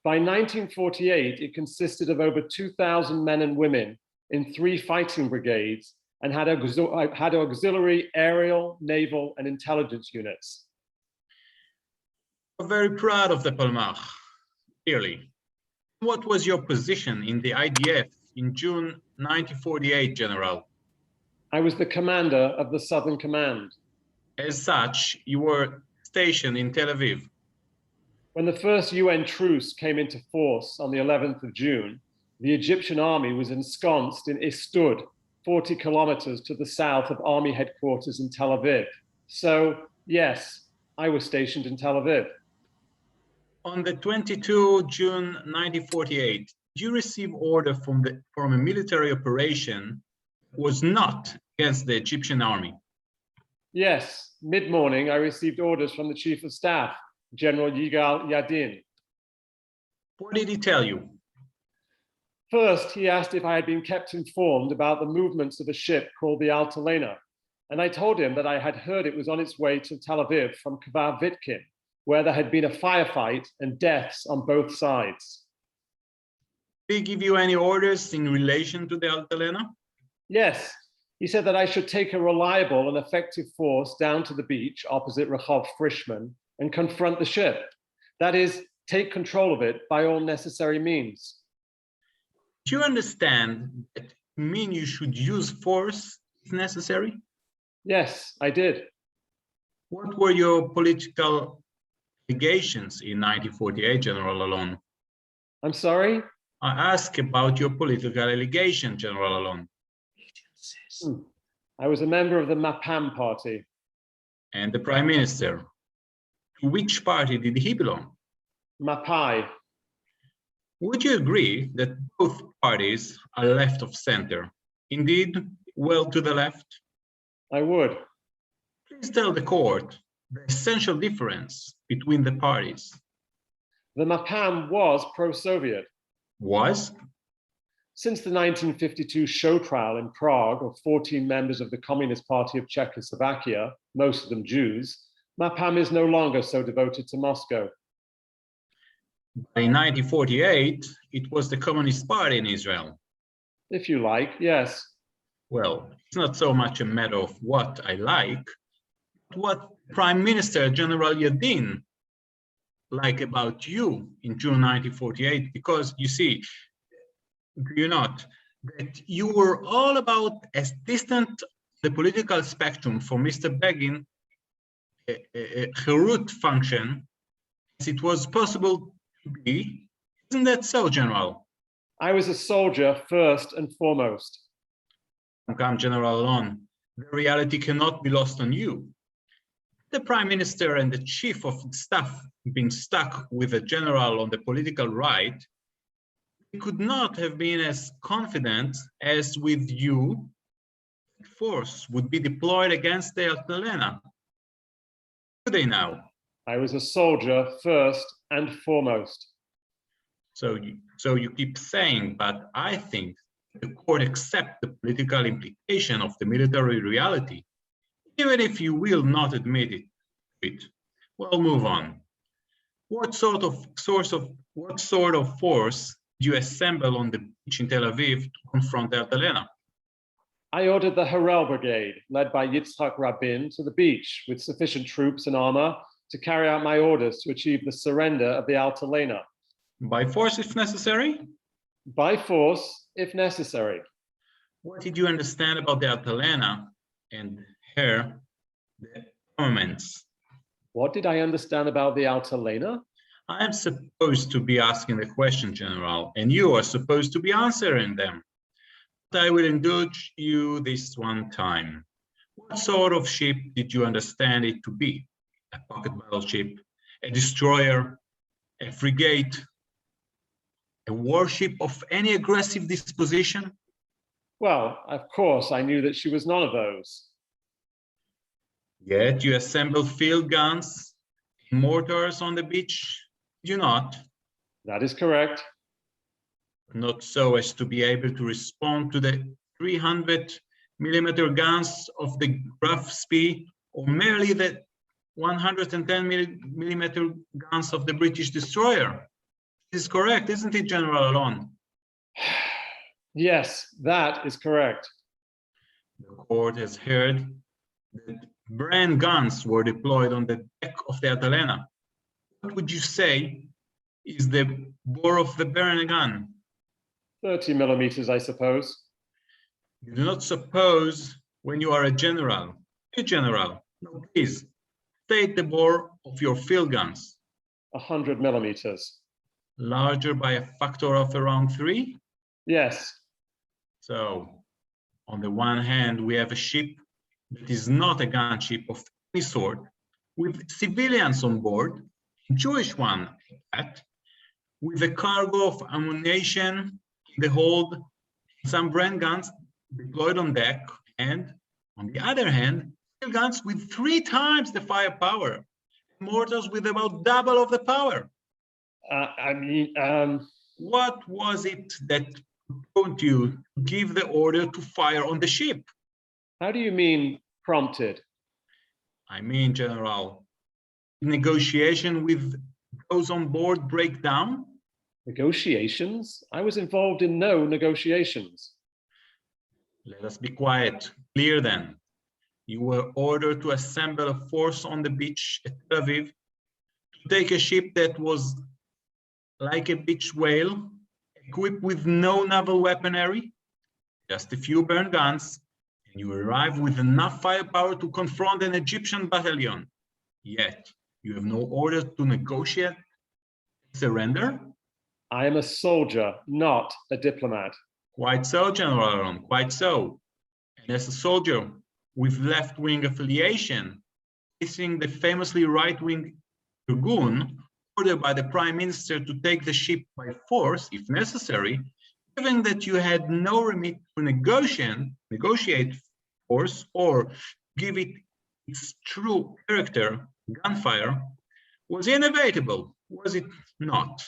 By 1948, it consisted of over 2,000 men and women in 3 fighting brigades and had auxiliary aerial, naval, and intelligence units. I'm very proud of the Palmach, clearly. What was your position in the IDF in June 1948, General? I was the commander of the Southern Command. As such, you were stationed in Tel Aviv. When the first UN truce came into force on the 11th of June, the Egyptian army was ensconced in Istud, 40 kilometers to the south of army headquarters in Tel Aviv. So, yes, I was stationed in Tel Aviv. On the 22 June 1948, did you receive order from a military operation that was not against the Egyptian army? Yes, mid-morning, I received orders from the Chief of Staff, General Yigal Yadin. What did he tell you? First, he asked if I had been kept informed about the movements of a ship called the Altalena, and I told him that I had heard it was on its way to Tel Aviv from Kvar Vitkin, where there had been a firefight and deaths on both sides. Did he give you any orders in relation to the Altalena? Yes, he said that I should take a reliable and effective force down to the beach opposite Rehov Frishman and confront the ship. That is, take control of it by all necessary means. Do you understand that it means you should use force if necessary? Yes, I did. What were your political allegations in 1948, General Alon? I'm sorry? I ask about your political allegation, General Alon. I was a member of the Mapam party. And the Prime Minister. To which party did he belong? Mapai. Would you agree that both parties are left of center? Indeed, well to the left? I would. Please tell the court the essential difference between the parties. The Mapam was pro-Soviet. Was? Since the 1952 show trial in Prague of 14 members of the Communist Party of Czechoslovakia, most of them Jews, Mapam is no longer so devoted to Moscow. In 1948, it was the Communist Party in Israel. If you like, yes. Well, it's not so much a matter of what I like, but what Prime Minister General Yadin, like about you in June 1948, because you see, do you not, that you were all about as distant the political spectrum for Mr. Begin, a Herut function, as it was possible to be. Isn't that so, General? I was a soldier first and foremost. Come, General Alon, the reality cannot be lost on you. The Prime Minister and the Chief of Staff been stuck with a general on the political right, they could not have been as confident as with you. Force would be deployed against the Altalena. Do they now? I was a soldier first and foremost. So you keep saying, but I think the court accepts the political implication of the military reality, even if you will not admit it. Well, move on. What sort of force did you assemble on the beach in Tel Aviv to confront the Altalena? I ordered the Harel Brigade, led by Yitzhak Rabin, to the beach with sufficient troops and armor to carry out my orders to achieve the surrender of the Altalena. By force, if necessary? By force, if necessary. What did you understand about the Altalena and her armaments? What did I understand about the Altalena? I am supposed to be asking the question, General, and you are supposed to be answering them. But I will indulge you this one time. What sort of ship did you understand it to be? A pocket battleship, a destroyer, a frigate, a warship of any aggressive disposition? Well, of course, I knew that she was none of those. Yet you assembled field guns, mortars on the beach, did you not? That is correct. Not so as to be able to respond to the 300mm guns of the Graf Spee, or merely the 110mm guns of the British destroyer. This is correct, isn't it, General Alon? Yes, that is correct. The court has heard that Bren guns were deployed on the deck of the Altalena. What would you say is the bore of the Bren gun? 30 millimeters, I suppose. You do not suppose when you are a general. A general. No, please, state the bore of your field guns. 100 millimeters. Larger by a factor of around 3? Yes. So, on the one hand, we have a ship that is not a gunship of any sort, with civilians on board, a Jewish one at that, with a cargo of ammunition in the hold, some Bren guns deployed on deck, and on the other hand, field guns with 3 times the firepower, mortars with about double of the power. What was it that prompted you to give the order to fire on the ship? How do you mean prompted? I mean, General, negotiation with those on board break down? Negotiations? I was involved in no negotiations. Let us be quiet. Clear then. You were ordered to assemble a force on the beach at Tel Aviv to take a ship that was like a beach whale, equipped with no naval weaponry, just a few Bren guns, and you arrive with enough firepower to confront an Egyptian battalion. Yet, you have no orders to negotiate surrender? I am a soldier, not a diplomat. Quite so, General Aaron, quite so. And as a soldier with left-wing affiliation, facing the famously right-wing Gurion, ordered by the Prime Minister to take the ship by force, if necessary, given that you had no remit to negotiate force or give it its true character, gunfire, was inevitable, was it not?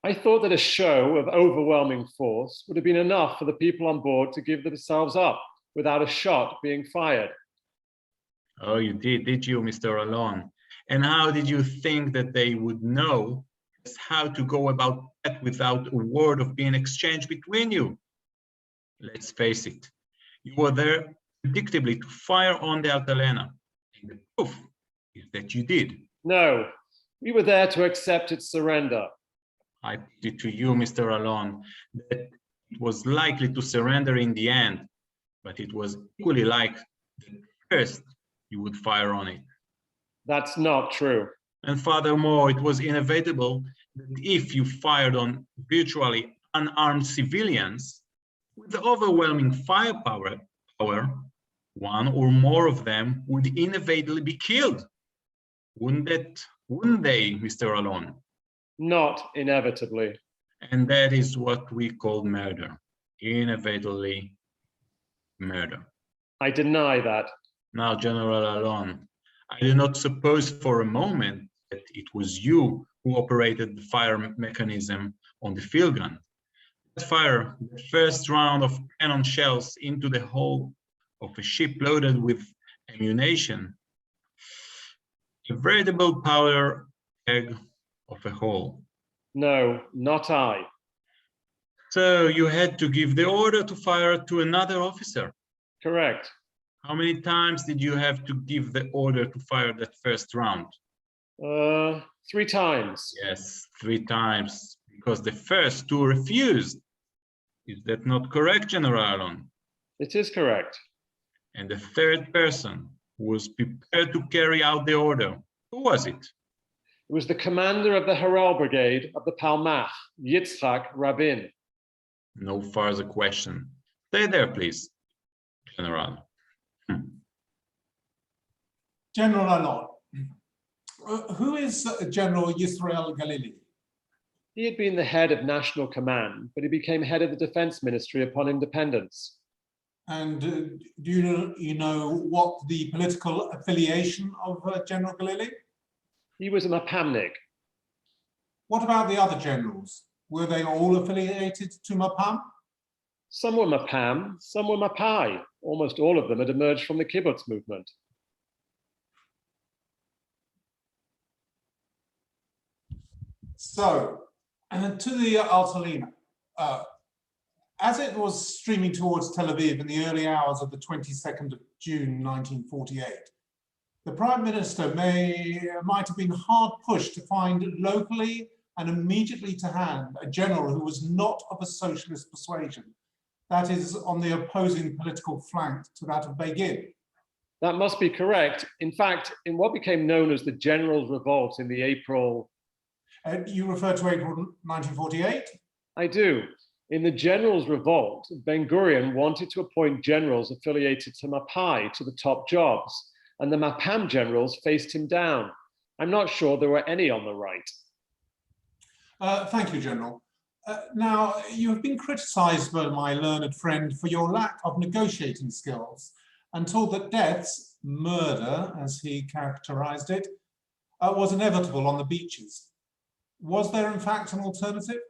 I thought that a show of overwhelming force would have been enough for the people on board to give themselves up without a shot being fired. Oh, you did you, Mr. Alon? And how did you think that they would know how to go about that without a word of being exchanged between you? Let's face it, you were there predictably to fire on the Altalena. And the proof is that you did. No, we were there to accept its surrender. I put it to you, Mr. Alon, that it was likely to surrender in the end, but it was equally likely that first you would fire on it. That's not true. And furthermore, it was inevitable that if you fired on virtually unarmed civilians with overwhelming firepower, one or more of them would inevitably be killed. Wouldn't they, Mr. Alon? Not inevitably. And that is what we call murder. Inevitably murder. I deny that. Now, General Alon, I do not suppose for a moment that it was you who operated the fire mechanism on the field gun. That fire, the first round of cannon shells into the hull of a ship loaded with ammunition, a veritable powder keg of a hole. No, not I. So you had to give the order to fire to another officer. Correct. How many times did you have to give the order to fire that first round? 3 times. Yes, 3 times, because the first 2 refused. Is that not correct, General Alon? It is correct. And the third person who was prepared to carry out the order, who was it? It was the commander of the Herald Brigade of the Palmach, Yitzhak Rabin. No further question. Stay there, please, General. General Alon, who is General Yisrael Galili? He had been the head of National Command, but he became head of the Defense Ministry upon independence. And do you know what the political affiliation of General Galili? He was a Mapamnik. What about the other generals? Were they all affiliated to Mapam? Some were Mapam, some were Mapai. Almost all of them had emerged from the kibbutz movement. So, to the Altalena, as it was streaming towards Tel Aviv in the early hours of the 22nd of June 1948, the Prime Minister might have been hard pushed to find locally and immediately to hand a general who was not of a socialist persuasion, that is, on the opposing political flank to that of Begin. That must be correct. In fact, in what became known as the Generals' Revolt in the April... You refer to April 1948? I do. In the Generals' Revolt, Ben-Gurion wanted to appoint generals affiliated to Mapai to the top jobs, and the Mapam generals faced him down. I'm not sure there were any on the right. Thank you, General. Now, you have been criticized by my learned friend for your lack of negotiating skills and told that deaths, murder, as he characterized it, was inevitable on the beaches. Was there, in fact, an alternative?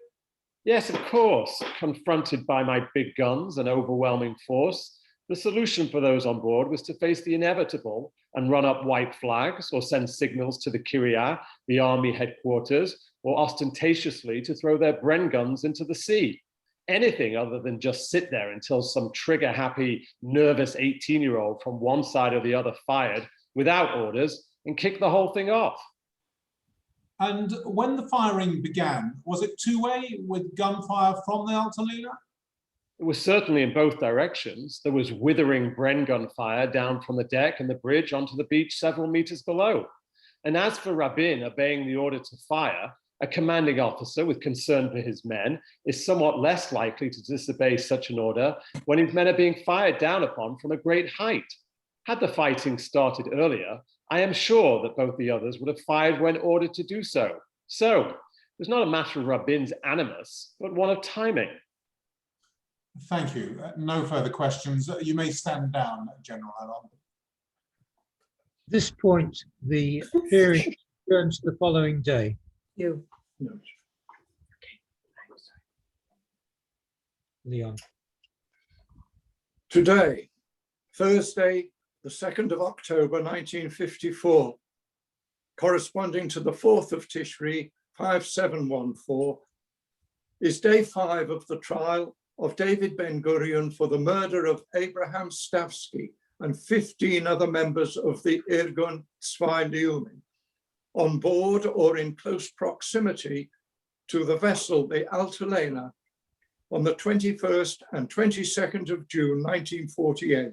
Yes, of course. Confronted by my big guns and overwhelming force, the solution for those on board was to face the inevitable and run up white flags or send signals to the Kiryat, the army headquarters, or ostentatiously to throw their Bren guns into the sea. Anything other than just sit there until some trigger-happy, nervous 18-year-old from one side or the other fired without orders and kicked the whole thing off. And when the firing began, was it two-way with gunfire from the Altalena? It was certainly in both directions. There was withering Bren gunfire down from the deck and the bridge onto the beach several meters below. And as for Rabin obeying the order to fire, a commanding officer with concern for his men is somewhat less likely to disobey such an order when his men are being fired down upon from a great height. Had the fighting started earlier, I am sure that both the others would have fired when ordered to do so. So it was not a matter of Rabin's animus, but one of timing. Thank you. No further questions. You may stand down, General Alon. At this point, the hearing turns to the following day. You. Leon. Today, Thursday, the 2nd of October, 1954, corresponding to the 4th of Tishri, 5714, is day 5 of the trial of David Ben-Gurion for the murder of Abraham Stavsky and 15 other members of the Irgun Zwei Leumi on board or in close proximity to the vessel, the Altalena, on the 21st and 22nd of June, 1948.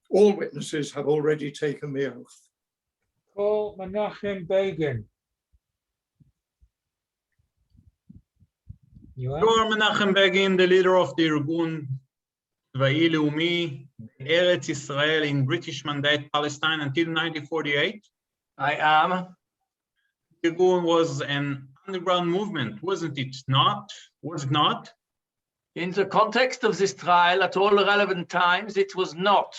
All witnesses have already taken the oath. Call Menachem Begin. You are? You're Menachem Begin, the leader of the Irgun Zwei Leumi, Eretz Israel in British Mandate Palestine until 1948. I am. Irgun was an underground movement, wasn't it not? Was it not? In the context of this trial, at all relevant times, it was not.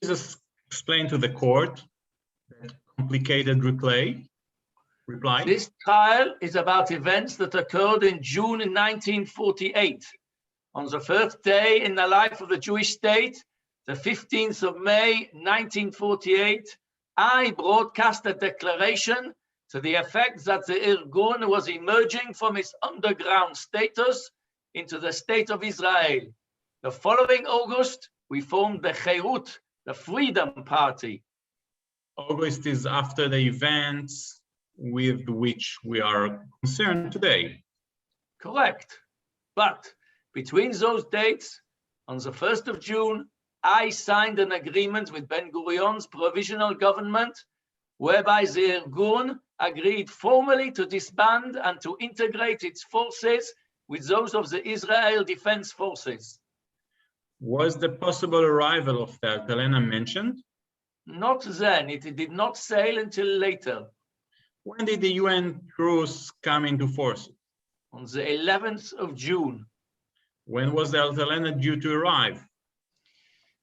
Please explain to the court that complicated reply. This trial is about events that occurred in June 1948. On the first day in the life of the Jewish state, the 15th of May, 1948, I broadcast a declaration to the effect that the Irgun was emerging from its underground status into the state of Israel. The following August, we formed the Cherut, the Freedom Party. August is after the events with which we are concerned today. Correct. But between those dates, on the 1st of June, I signed an agreement with Ben Gurion's provisional government, whereby the Irgun agreed formally to disband and to integrate its forces with those of the Israel Defense Forces. Was the possible arrival of the Altalena mentioned? Not then. It did not sail until later. When did the UN truce come into force? On the 11th of June. When was the Altalena due to arrive?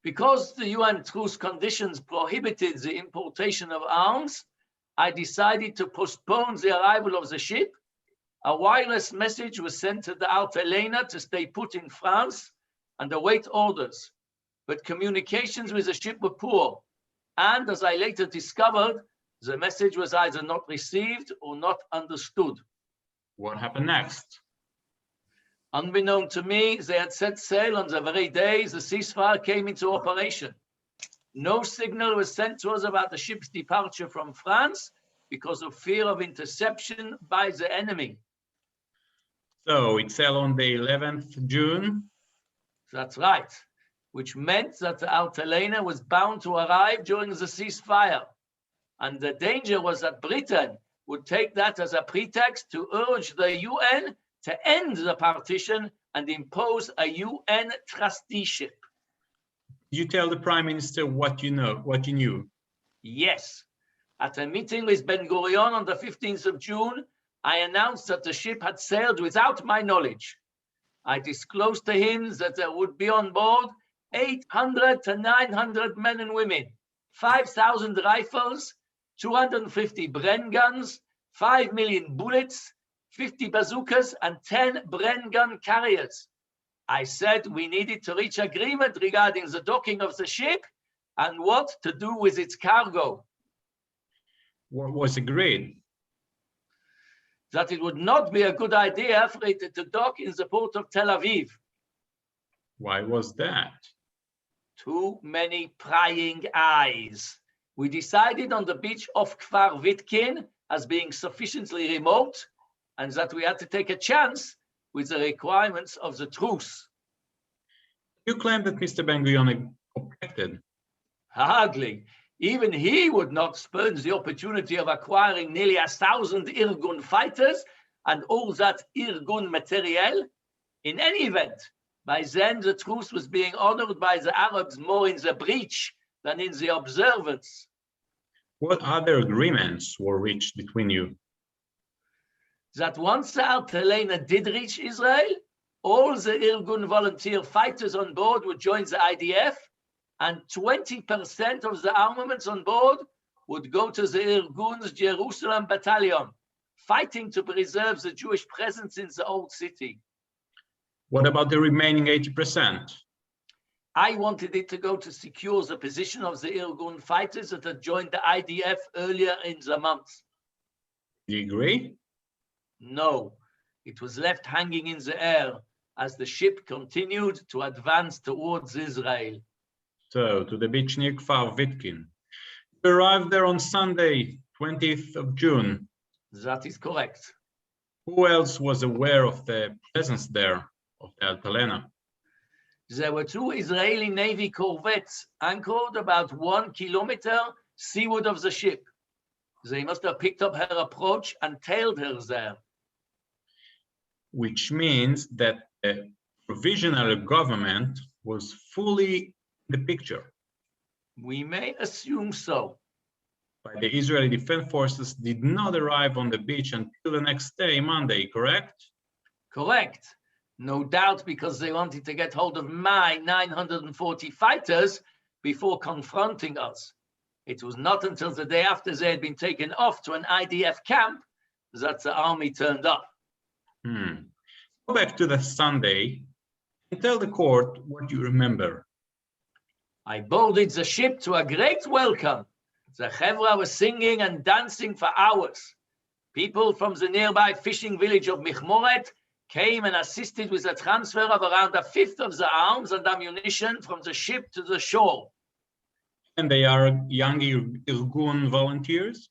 Because the UN truce conditions prohibited the importation of arms, I decided to postpone the arrival of the ship. A wireless message was sent to the Altelena to stay put in France and await orders. But communications with the ship were poor. And as I later discovered, the message was either not received or not understood. What happened next? Unbeknown to me, they had set sail on the very day the ceasefire came into operation. No signal was sent to us about the ship's departure from France because of fear of interception by the enemy. So it sailed on the 11th June? That's right, which meant that the Altalena was bound to arrive during the ceasefire. And the danger was that Britain would take that as a pretext to urge the UN to end the partition and impose a UN trusteeship. Did you tell the Prime Minister what you knew? Yes. At a meeting with Ben Gurion on the 15th of June, I announced that the ship had sailed without my knowledge. I disclosed to him that there would be on board 800 to 900 men and women, 5,000 rifles, 250 Bren guns, 5 million bullets, 50 bazookas, and 10 Bren gun carriers. I said we needed to reach agreement regarding the docking of the ship and what to do with its cargo. What was agreed? That it would not be a good idea for it to dock in the port of Tel Aviv. Why was that? Too many prying eyes. We decided on the beach of Kfar Vitkin as being sufficiently remote and that we had to take a chance with the requirements of the truce. You claim that Mr. Ben Gurion objected. Hardly. Even he would not spurn the opportunity of acquiring nearly 1,000 Irgun fighters and all that Irgun materiel. In any event, by then the truce was being honored by the Arabs more in the breach than in the observance. What other agreements were reached between you? That once the Altelena did reach Israel, all the Irgun volunteer fighters on board would join the IDF, and 20% of the armaments on board would go to the Irgun's Jerusalem battalion, fighting to preserve the Jewish presence in the old city. What about the remaining 80%? I wanted it to go to secure the position of the Irgun fighters that had joined the IDF earlier in the month. Do you agree? No, it was left hanging in the air as the ship continued to advance towards Israel. So, to the beach near Kfar Vitkin. You arrived there on Sunday, 20th of June. That is correct. Who else was aware of the presence there of the Altalena? There were two Israeli Navy corvettes anchored about 1 kilometer seaward of the ship. They must have picked up her approach and tailed her there. Which means that the provisional government was fully in the picture. We may assume so. But the Israeli Defense Forces did not arrive on the beach until the next day, Monday, correct? Correct. No doubt because they wanted to get hold of my 940 fighters before confronting us. It was not until the day after they had been taken off to an IDF camp that the army turned up. Go back to the Sunday and tell the court what you remember. I boarded the ship to a great welcome. The Chevra was singing and dancing for hours. People from the nearby fishing village of Michmoret came and assisted with the transfer of around a fifth of the arms and ammunition from the ship to the shore. And they are young Irgun volunteers?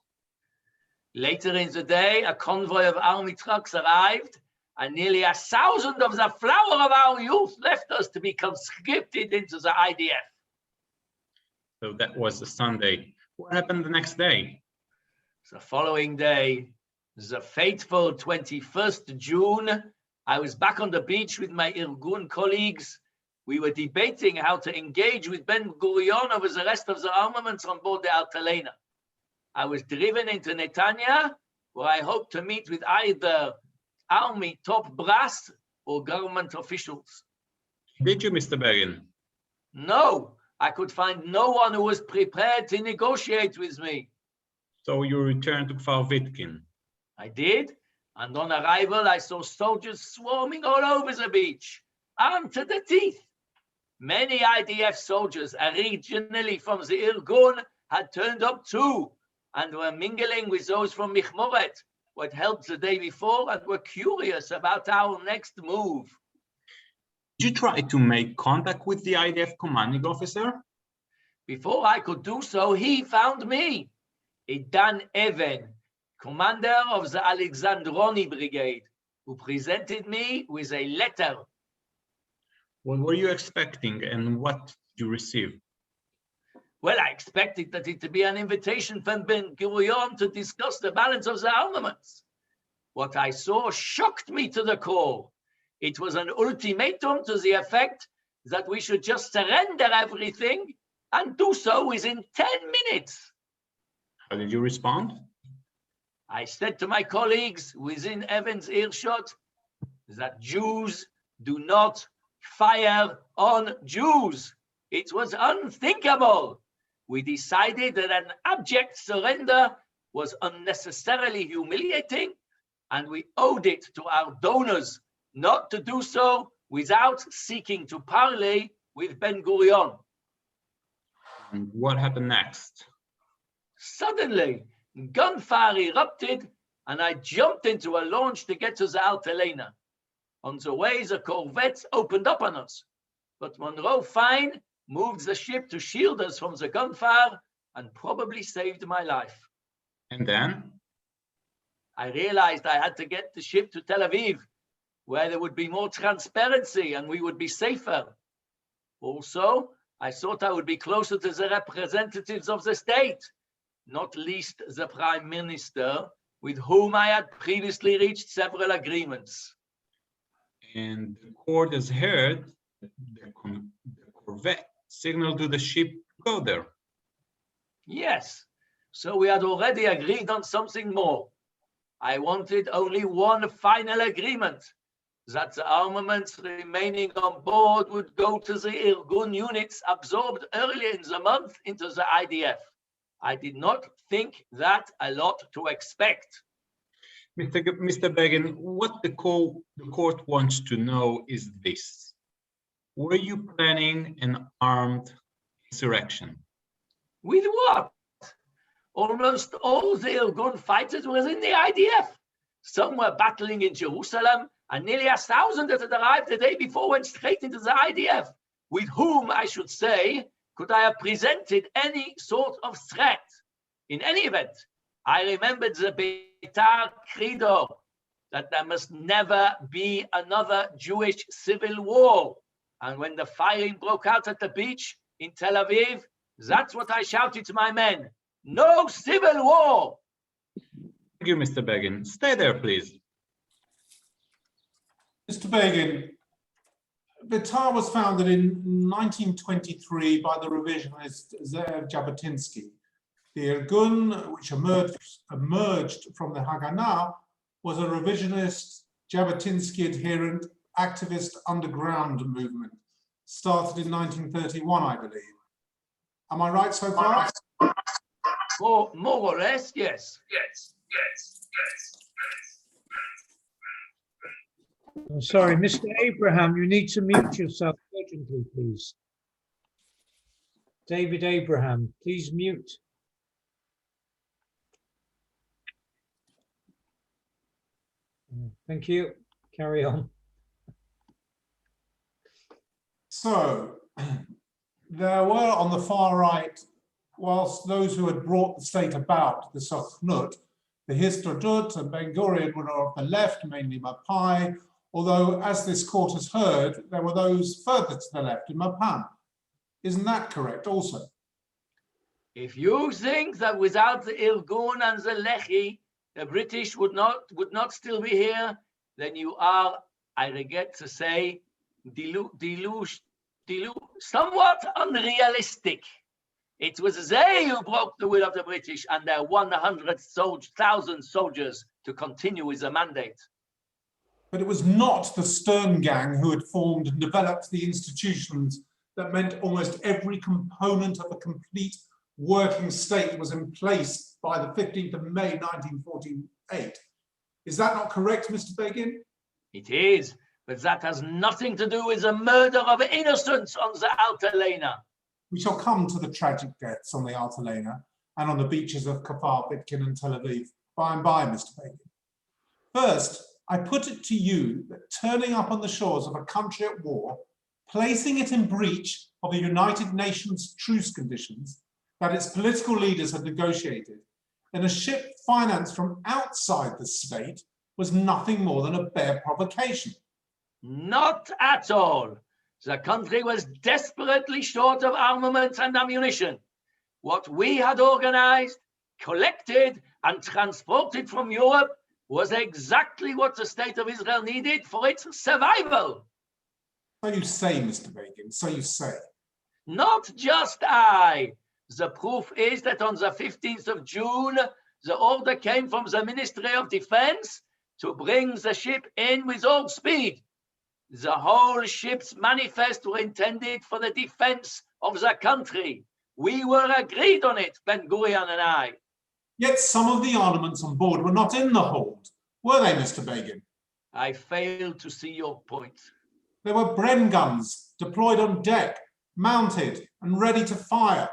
Later in the day, a convoy of army trucks arrived, and nearly 1,000 of the flower of our youth left us to be conscripted into the IDF. So that was the Sunday. What happened the next day? The following day, the fateful 21st June, I was back on the beach with my Irgun colleagues. We were debating how to engage with Ben Gurion over the rest of the armaments on board the Altalena. I was driven into Netanya, where I hoped to meet with either army top brass or government officials. Did you, Mr. Begin? No, I could find no one who was prepared to negotiate with me. So you returned to Kfar Vitkin? I did, and on arrival I saw soldiers swarming all over the beach, armed to the teeth. Many IDF soldiers, originally from the Irgun, had turned up too, and were mingling with those from Michmoret, who had helped the day before and were curious about our next move. Did you try to make contact with the IDF commanding officer? Before I could do so, he found me, Dan Even, commander of the Alexandroni Brigade, who presented me with a letter. What were you expecting and what did you receive? Well, I expected that it to be an invitation from Ben Gurion to discuss the balance of the armaments. What I saw shocked me to the core. It was an ultimatum to the effect that we should just surrender everything and do so within 10 minutes. How did you respond? I said to my colleagues within Evan's earshot that Jews do not fire on Jews. It was unthinkable. We decided that an abject surrender was unnecessarily humiliating, and we owed it to our donors not to do so without seeking to parley with Ben Gurion. And what happened next? Suddenly, gunfire erupted, and I jumped into a launch to get to the Altelena. On the way, the corvettes opened up on us, but Monroe Fine moved the ship to shield us from the gunfire and probably saved my life. And then? I realized I had to get the ship to Tel Aviv, where there would be more transparency and we would be safer. Also, I thought I would be closer to the representatives of the state, not least the Prime Minister, with whom I had previously reached several agreements. And the court has heard that the corvette signaled to the ship to go there. Yes, so we had already agreed on something more. I wanted only one final agreement, that the armaments remaining on board would go to the Irgun units absorbed earlier in the month into the IDF. I did not think that a lot to expect. Mr. Begin, what the court wants to know is this. Were you planning an armed insurrection? With what? Almost all the Irgun fighters were in the IDF. Some were battling in Jerusalem, and nearly 1,000 that had arrived the day before went straight into the IDF, with whom, I should say, could I have presented any sort of threat. In any event, I remembered the Beitar Credo, that there must never be another Jewish civil war. And when the firing broke out at the beach in Tel Aviv, that's what I shouted to my men. No civil war. Thank you, Mr. Begin. Stay there, please. Mr. Begin, Beitar was founded in 1923 by the revisionist Zev Jabotinsky. The Irgun, which emerged from the Haganah, was a revisionist, Jabotinsky adherent, activist underground movement, started in 1931, I believe. Am I right so far? More or less, yes. I'm sorry, Mr. Abraham, you need to mute yourself urgently, please. David Abraham, please mute. Thank you. Carry on. So, there were on the far right, whilst those who had brought the state about, the Sochnut, the Histadrut and Ben Gurion were on the left, mainly Mapai, although, as this court has heard, there were those further to the left in Mapan. Isn't that correct also? If you think that without the Irgun and the Lehi, the British would not still be here, then you are, I regret to say, somewhat unrealistic. It was they who broke the will of the British and their 100,000 soldiers to continue with the mandate. But it was not the Stern Gang who had formed and developed the institutions that meant almost every component of a complete working state was in place by the 15th of May 1948. Is that not correct, Mr. Begin? It is, but that has nothing to do with the murder of innocents on the Altelena. We shall come to the tragic deaths on the Altalena and on the beaches of Kfar Bitkin and Tel Aviv by and by, Mr. Begin. First, I put it to you that turning up on the shores of a country at war, placing it in breach of the United Nations truce conditions that its political leaders had negotiated, in a ship financed from outside the state was nothing more than a bare provocation. Not at all. The country was desperately short of armaments and ammunition. What we had organized, collected, and transported from Europe was exactly what the state of Israel needed for its survival. So you say, Mr. Begin, so you say. Not just I. The proof is that on the 15th of June, the order came from the Ministry of Defense to bring the ship in with all speed. The whole ship's manifest were intended for the defense of the country. We were agreed on it, Ben Gurion and I. Yet some of the armaments on board were not in the hold, were they, Mr. Begin? I fail to see your point. There were Bren guns deployed on deck, mounted and ready to fire.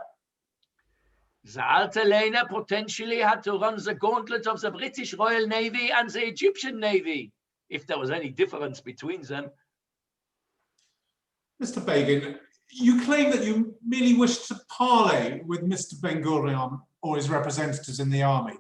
The Altelena potentially had to run the gauntlet of the British Royal Navy and the Egyptian Navy, if there was any difference between them. Mr. Begin, you claim that you merely wished to parley with Mr. Ben Gurion or his representatives in the army,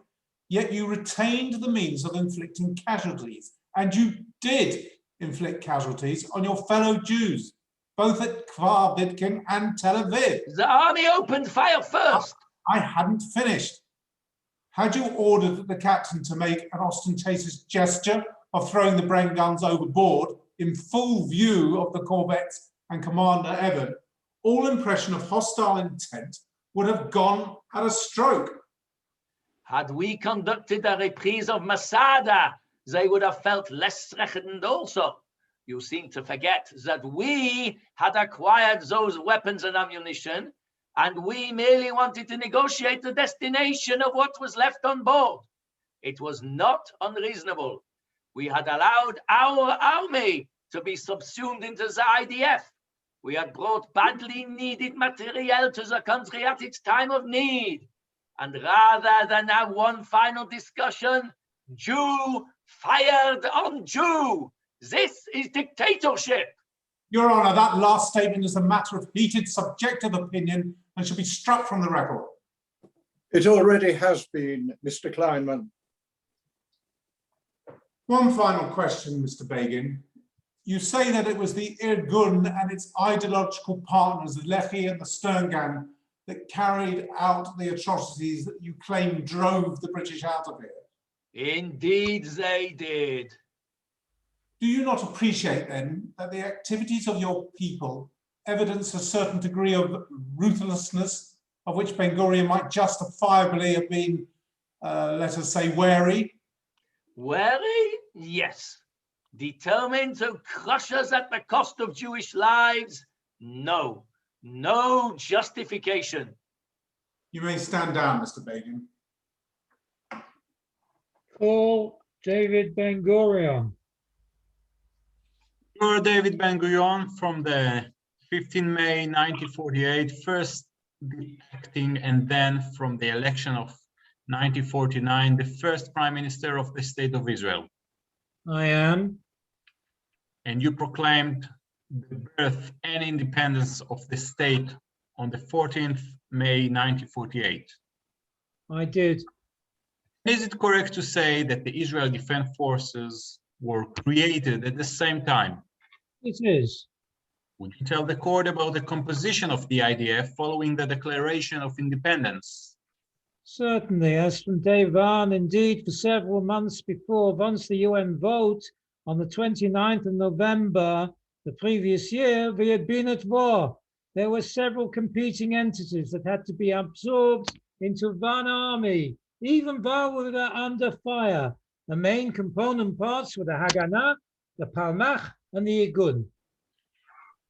yet you retained the means of inflicting casualties, and you did inflict casualties on your fellow Jews, both at Kfar Bitkin and Tel Aviv. The army opened fire first. I hadn't finished. Had you ordered the captain to make an ostentatious gesture of throwing the Bren guns overboard in full view of the corvettes and Commander Evan, all impression of hostile intent would have gone at a stroke. Had we conducted a reprise of Masada, they would have felt less threatened also. You seem to forget that we had acquired those weapons and ammunition, and we merely wanted to negotiate the destination of what was left on board. It was not unreasonable. We had allowed our army to be subsumed into the IDF. We had brought badly needed materiel to the country at its time of need. And rather than have one final discussion, Jew fired on Jew. This is dictatorship. Your Honor, that last statement is a matter of heated subjective opinion and should be struck from the record. It already has been, Mr. Kleinman. One final question, Mr. Begin. You say that it was the Irgun and its ideological partners, the Lehi and the Sterngang, that carried out the atrocities that you claim drove the British out of here. Indeed, they did. Do you not appreciate then that the activities of your people evidence a certain degree of ruthlessness of which Ben Gurion might justifiably have been, let us say, wary? Wary? Yes. Determined to crush us at the cost of Jewish lives? No. No justification. You may stand down, Mr. Begin. Call David Ben Gurion. You're David Ben Gurion from the 15 May 1948, first acting, and then from the election of 1949, the first Prime Minister of the State of Israel. I am. And you proclaimed the birth and independence of the state on the 14th May 1948. I did. Is it correct to say that the Israel Defense Forces were created at the same time? It is. Would you tell the court about the composition of the IDF following the Declaration of Independence? Certainly, as from day one, indeed, for several months before, once the UN vote on the 29th of November the previous year, we had been at war. There were several competing entities that had to be absorbed into one army, even while we were under fire. The main component parts were the Haganah, the Palmach, and the Irgun.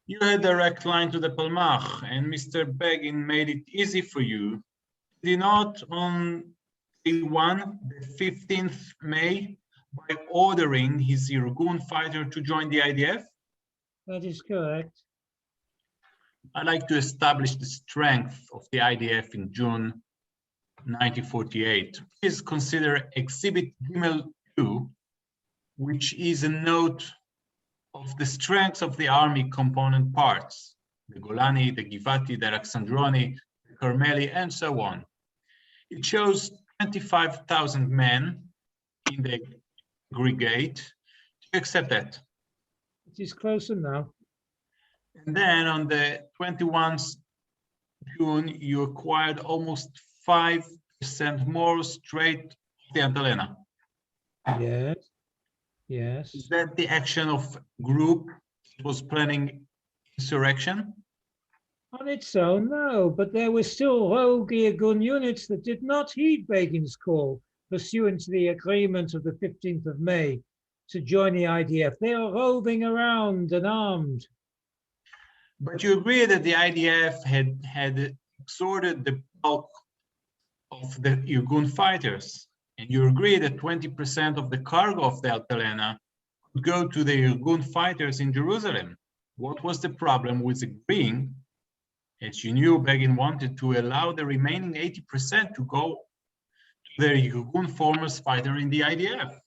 You had a direct line to the Palmach, and Mr. Begin made it easy for you. Did he not on day 1, the 15th May, by ordering his Irgun fighter to join the IDF? That is correct. I'd like to establish the strength of the IDF in June 1948. Please consider Exhibit Gimel 2, which is a note of the strengths of the army component parts, the Golani, the Givati, the Alexandroni, the Carmeli, and so on. It shows 25,000 men in the aggregate. Do you accept that? It is closer now. And then on the 21st June, you acquired almost 5% more straight of the Altalena. Yes. Yes. Is that the action of group that was planning insurrection? On its own, no, but there were still rogue Irgun units that did not heed Begin's call, pursuant to the agreement of the 15th of May, to join the IDF. They are roving around and armed. But you agree that the IDF had extorted the bulk of the Irgun fighters, and you agree that 20% of the cargo of the Altalena could go to the Irgun fighters in Jerusalem. What was the problem with agreeing, as you knew Begin wanted to allow the remaining 80% to go to the Irgun formers fighter in the IDF?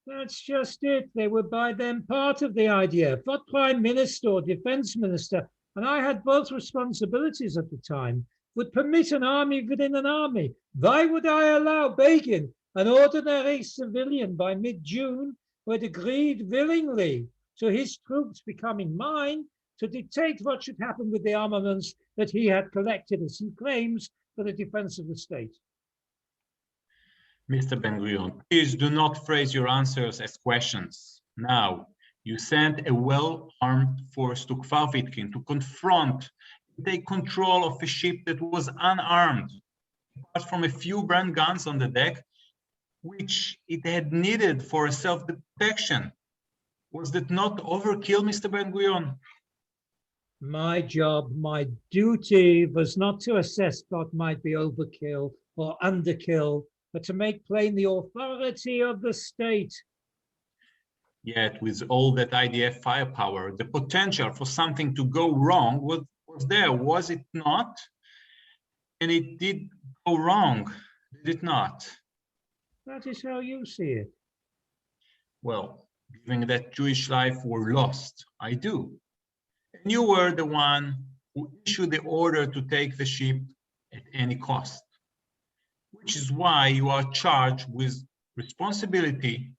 That's just it. They were by then part of the IDF, not prime minister or defense minister, and I had both responsibilities at the time, would permit an army within an army. Why would I allow Begin, an ordinary civilian by mid-June, who had agreed willingly to his troops becoming mine, to dictate what should happen with the armaments that he had collected, as he claims, for the defense of the state? Mr. Ben Gurion, please do not phrase your answers as questions. Now, you sent a well-armed force to Kfar Vitkin to confront, take control of a ship that was unarmed, apart from a few brand guns on the deck, which it had needed for self-protection. Was that not overkill, Mr. Ben Gurion? My job, my duty was not to assess what might be overkill or underkill, but to make plain the authority of the state. Yet, with all that IDF firepower, the potential for something to go wrong was there, was it not? And it did go wrong, did it not? That is how you see it. Well, given that Jewish life were lost, I do. And you were the one who issued the order to take the ship at any cost, which is why you are charged with responsibility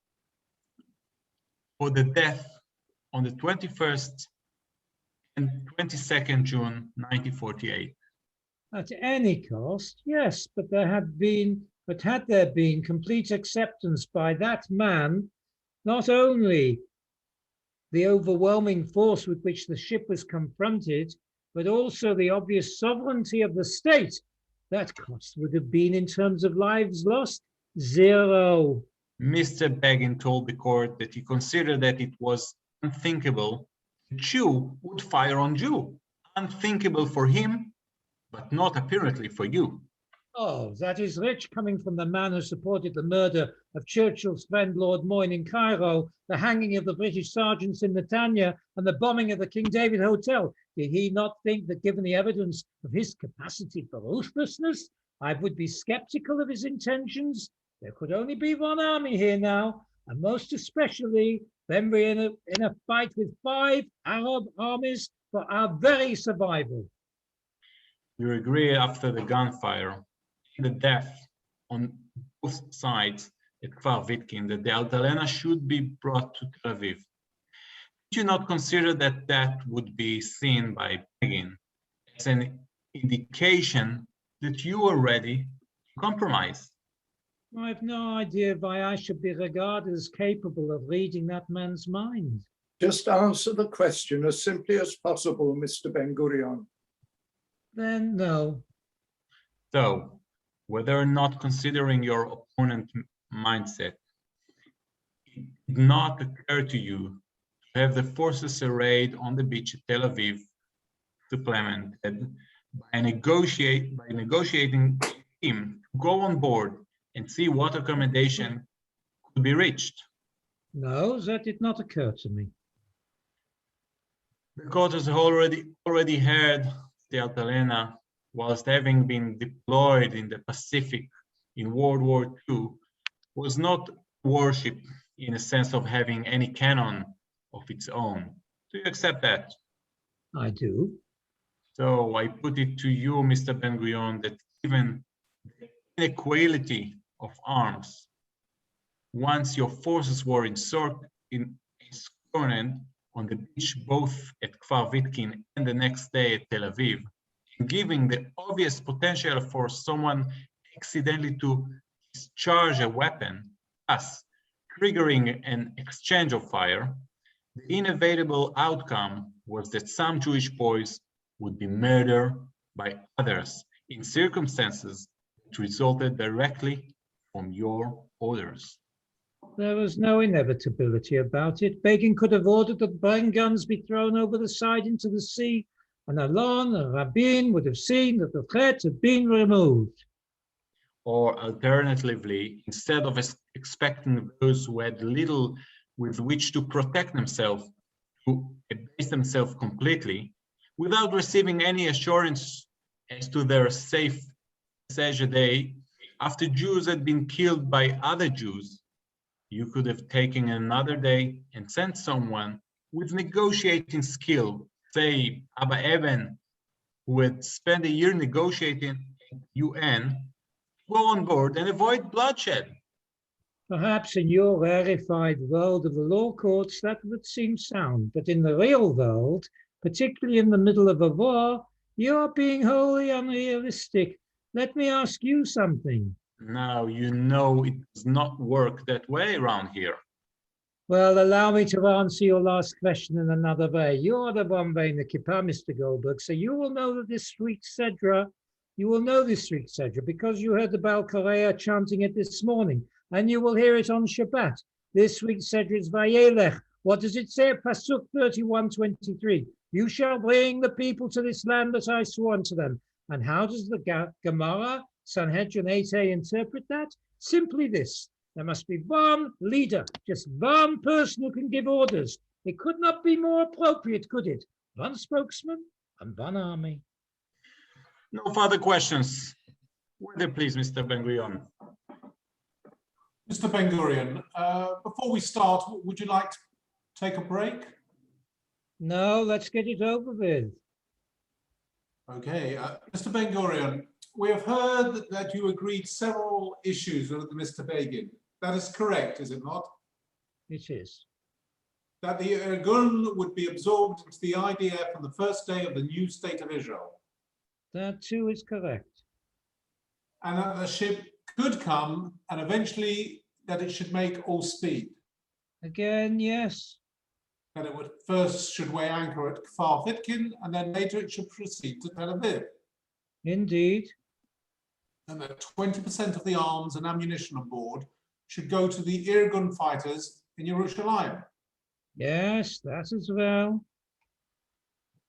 for the death on the 21st and 22nd June 1948. At any cost, yes, but had there been complete acceptance by that man, not only the overwhelming force with which the ship was confronted, but also the obvious sovereignty of the state, that cost would have been, in terms of lives lost, zero. Mr. Begin told the court that he considered that it was unthinkable that Jew would fire on Jew. Unthinkable for him, but not apparently for you. Oh, that is rich, coming from the man who supported the murder of Churchill's friend Lord Moyne in Cairo, the hanging of the British sergeants in Netanya, and the bombing of the King David Hotel. Did he not think that, given the evidence of his capacity for ruthlessness, I would be skeptical of his intentions? There could only be one army here now, and most especially when we're in a fight with 5 Arab armies for our very survival. You agree after the gunfire, the death on both sides at Kfar Vitkin, that the Altalena should be brought to Tel Aviv. Did you not consider that that would be seen by Begin as an indication that you were ready to compromise? I have no idea why I should be regarded as capable of reading that man's mind. Just answer the question as simply as possible, Mr. Ben Gurion. Then no. So, whether or not considering your opponent's mindset, it did not occur to you to have the forces arrayed on the beach at Tel Aviv supplemented by negotiating him to go on board and see what accommodation could be reached? No, that did not occur to me. The court has already heard the Altalena, whilst having been deployed in the Pacific in World War II, was not warship in a sense of having any cannon of its own. Do you accept that? I do. So I put it to you, Mr. Ben Gurion, that given the inequality of arms, once your forces were ensconced on the beach, both at Kfar Vitkin and the next day at Tel Aviv, giving the obvious potential for someone accidentally to discharge a weapon, thus triggering an exchange of fire, the inevitable outcome was that some Jewish boys would be murdered by others in circumstances that resulted directly from your orders. There was no inevitability about it. Begin could have ordered that burn guns be thrown over the side into the sea, and Alon and Rabin would have seen that the threat had been removed. Or alternatively, instead of expecting those who had little with which to protect themselves to abase themselves completely, without receiving any assurance as to their safe passage a day, after Jews had been killed by other Jews, you could have taken another day and sent someone with negotiating skill, say Abba Evan, who had spent a year negotiating at UN, go on board and avoid bloodshed. Perhaps in your rarefied world of the law courts, that would seem sound, but in the real world, particularly in the middle of a war, you are being wholly unrealistic. Let me ask you something. Now you know it does not work that way around here. Well, allow me to answer your last question in another way. You're the one wearing the kippah, Mr. Goldberg, so you will know that this week's Sedra, because you heard the Baal Korea chanting it this morning, and you will hear it on Shabbat. This week's Sedra is Vayelech. What does it say? Pasuk 31:23. You shall bring the people to this land that I swore unto them. And how does the Gemara, Sanhedrin 8a, interpret that? Simply this: there must be one leader, just one person who can give orders. It could not be more appropriate, could it? One spokesman and one army. No further questions. Order, please, Mr. Ben Gurion. Mr. Ben Gurion, before we start, would you like to take a break? No, let's get it over with. Okay, Mr. Ben-Gurion, we have heard that you agreed several issues with Mr. Begin. That is correct, is it not? It is. That the Irgun would be absorbed into the IDF on the first day of the new state of Israel. That too is correct. And that the ship could come and eventually that it should make all speed. Again, yes. That it would first should weigh anchor at Kfar Vitkin and then later it should proceed to Tel Aviv. Indeed. And that 20% of the arms and ammunition on board should go to the Irgun fighters in Yerushalayim. Yes, that as well.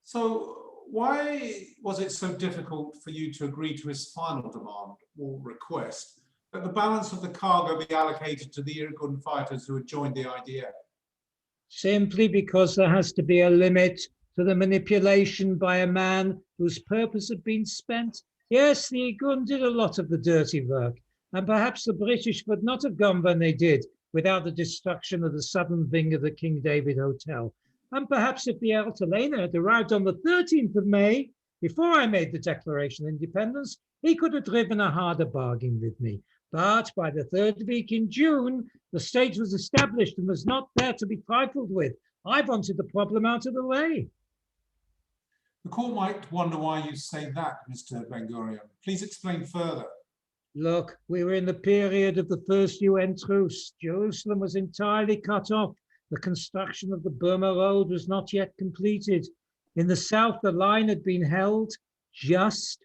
So why was it so difficult for you to agree to his final demand or request that the balance of the cargo be allocated to the Irgun fighters who had joined the IDF? Simply because there has to be a limit to the manipulation by a man whose purpose had been spent. Yes, the Irgun did a lot of the dirty work, and perhaps the British would not have gone when they did without the destruction of the southern wing of the King David Hotel. And perhaps if the Altalena had arrived on the 13th of May, before I made the Declaration of Independence, he could have driven a harder bargain with me. But by the third week in June, the state was established and was not there to be trifled with. I wanted the problem out of the way. The court might wonder why you say that, Mr. Ben-Gurion. Please explain further. Look, we were in the period of the first UN truce. Jerusalem was entirely cut off. The construction of the Burma Road was not yet completed. In the south, the line had been held just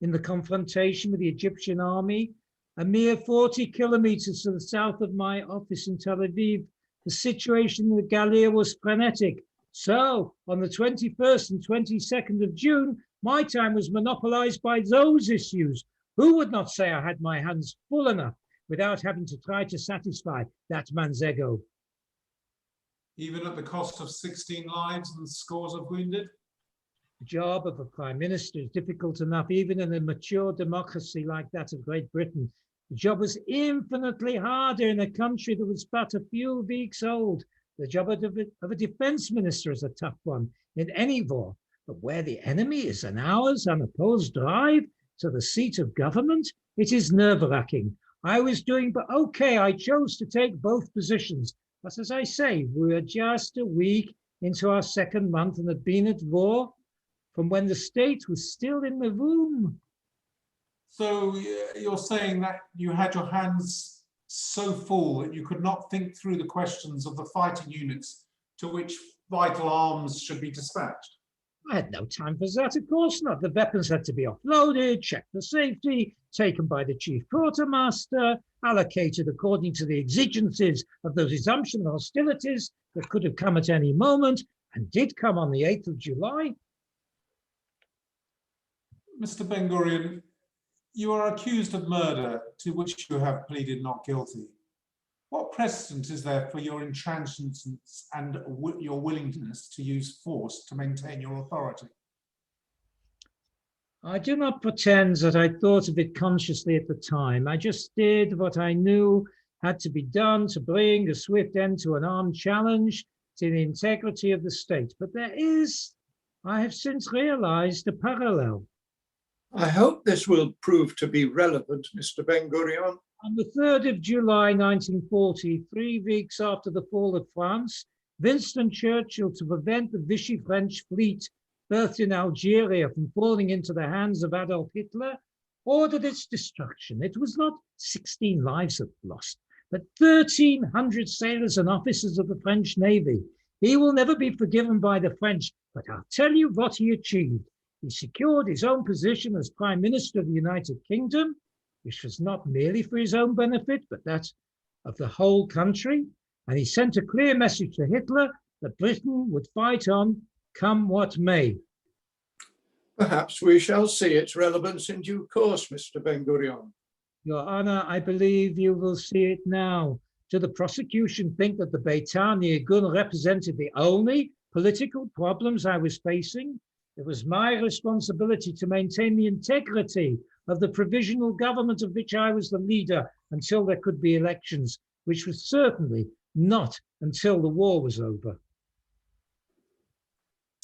in the confrontation with the Egyptian army. A mere 40 kilometers to the south of my office in Tel Aviv, the situation in the Gallia was frenetic. So, on the 21st and 22nd of June, my time was monopolized by those issues. Who would not say I had my hands full enough without having to try to satisfy that man's ego? Even at the cost of 16 lives and scores of wounded? The job of a prime minister is difficult enough, even in a mature democracy like that of Great Britain. The job was infinitely harder in a country that was but a few weeks old. The job of a defense minister is a tough one in any war, but where the enemy is an hour's unopposed drive to the seat of government, it is nerve-wracking. I was doing, but okay, I chose to take both positions. But as I say, we were just a week into our second month and had been at war from when the state was still in the womb. So you're saying that you had your hands so full that you could not think through the questions of the fighting units to which vital arms should be dispatched? I had no time for that, of course not. The weapons had to be offloaded, checked for safety, taken by the chief quartermaster, allocated according to the exigencies of those resumption of hostilities that could have come at any moment and did come on the 8th of July. Mr. Ben-Gurion, you are accused of murder to which you have pleaded not guilty. What precedent is there for your intransigence and your willingness to use force to maintain your authority? I do not pretend that I thought of it consciously at the time. I just did what I knew had to be done to bring a swift end to an armed challenge to the integrity of the state. But there is, I have since realized, a parallel. I hope this will prove to be relevant, Mr. Ben-Gurion. On the 3rd of July 1940, 3 weeks after the fall of France, Winston Churchill, to prevent the Vichy French fleet birthed in Algeria from falling into the hands of Adolf Hitler, ordered its destruction. It was not 16 lives that were lost, but 1,300 sailors and officers of the French Navy. He will never be forgiven by the French, but I'll tell you what he achieved. He secured his own position as Prime Minister of the United Kingdom, which was not merely for his own benefit, but that of the whole country. And he sent a clear message to Hitler that Britain would fight on, come what may. Perhaps we shall see its relevance in due course, Mr. Ben-Gurion. Your Honor, I believe you will see it now. Do the prosecution think that the Beitani Gun represented the only political problems I was facing? It was my responsibility to maintain the integrity of the provisional government of which I was the leader until there could be elections, which was certainly not until the war was over.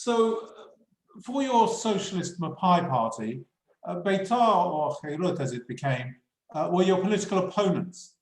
So, for your socialist Mapai party, Beitar, or Khairut as it became, were your political opponents.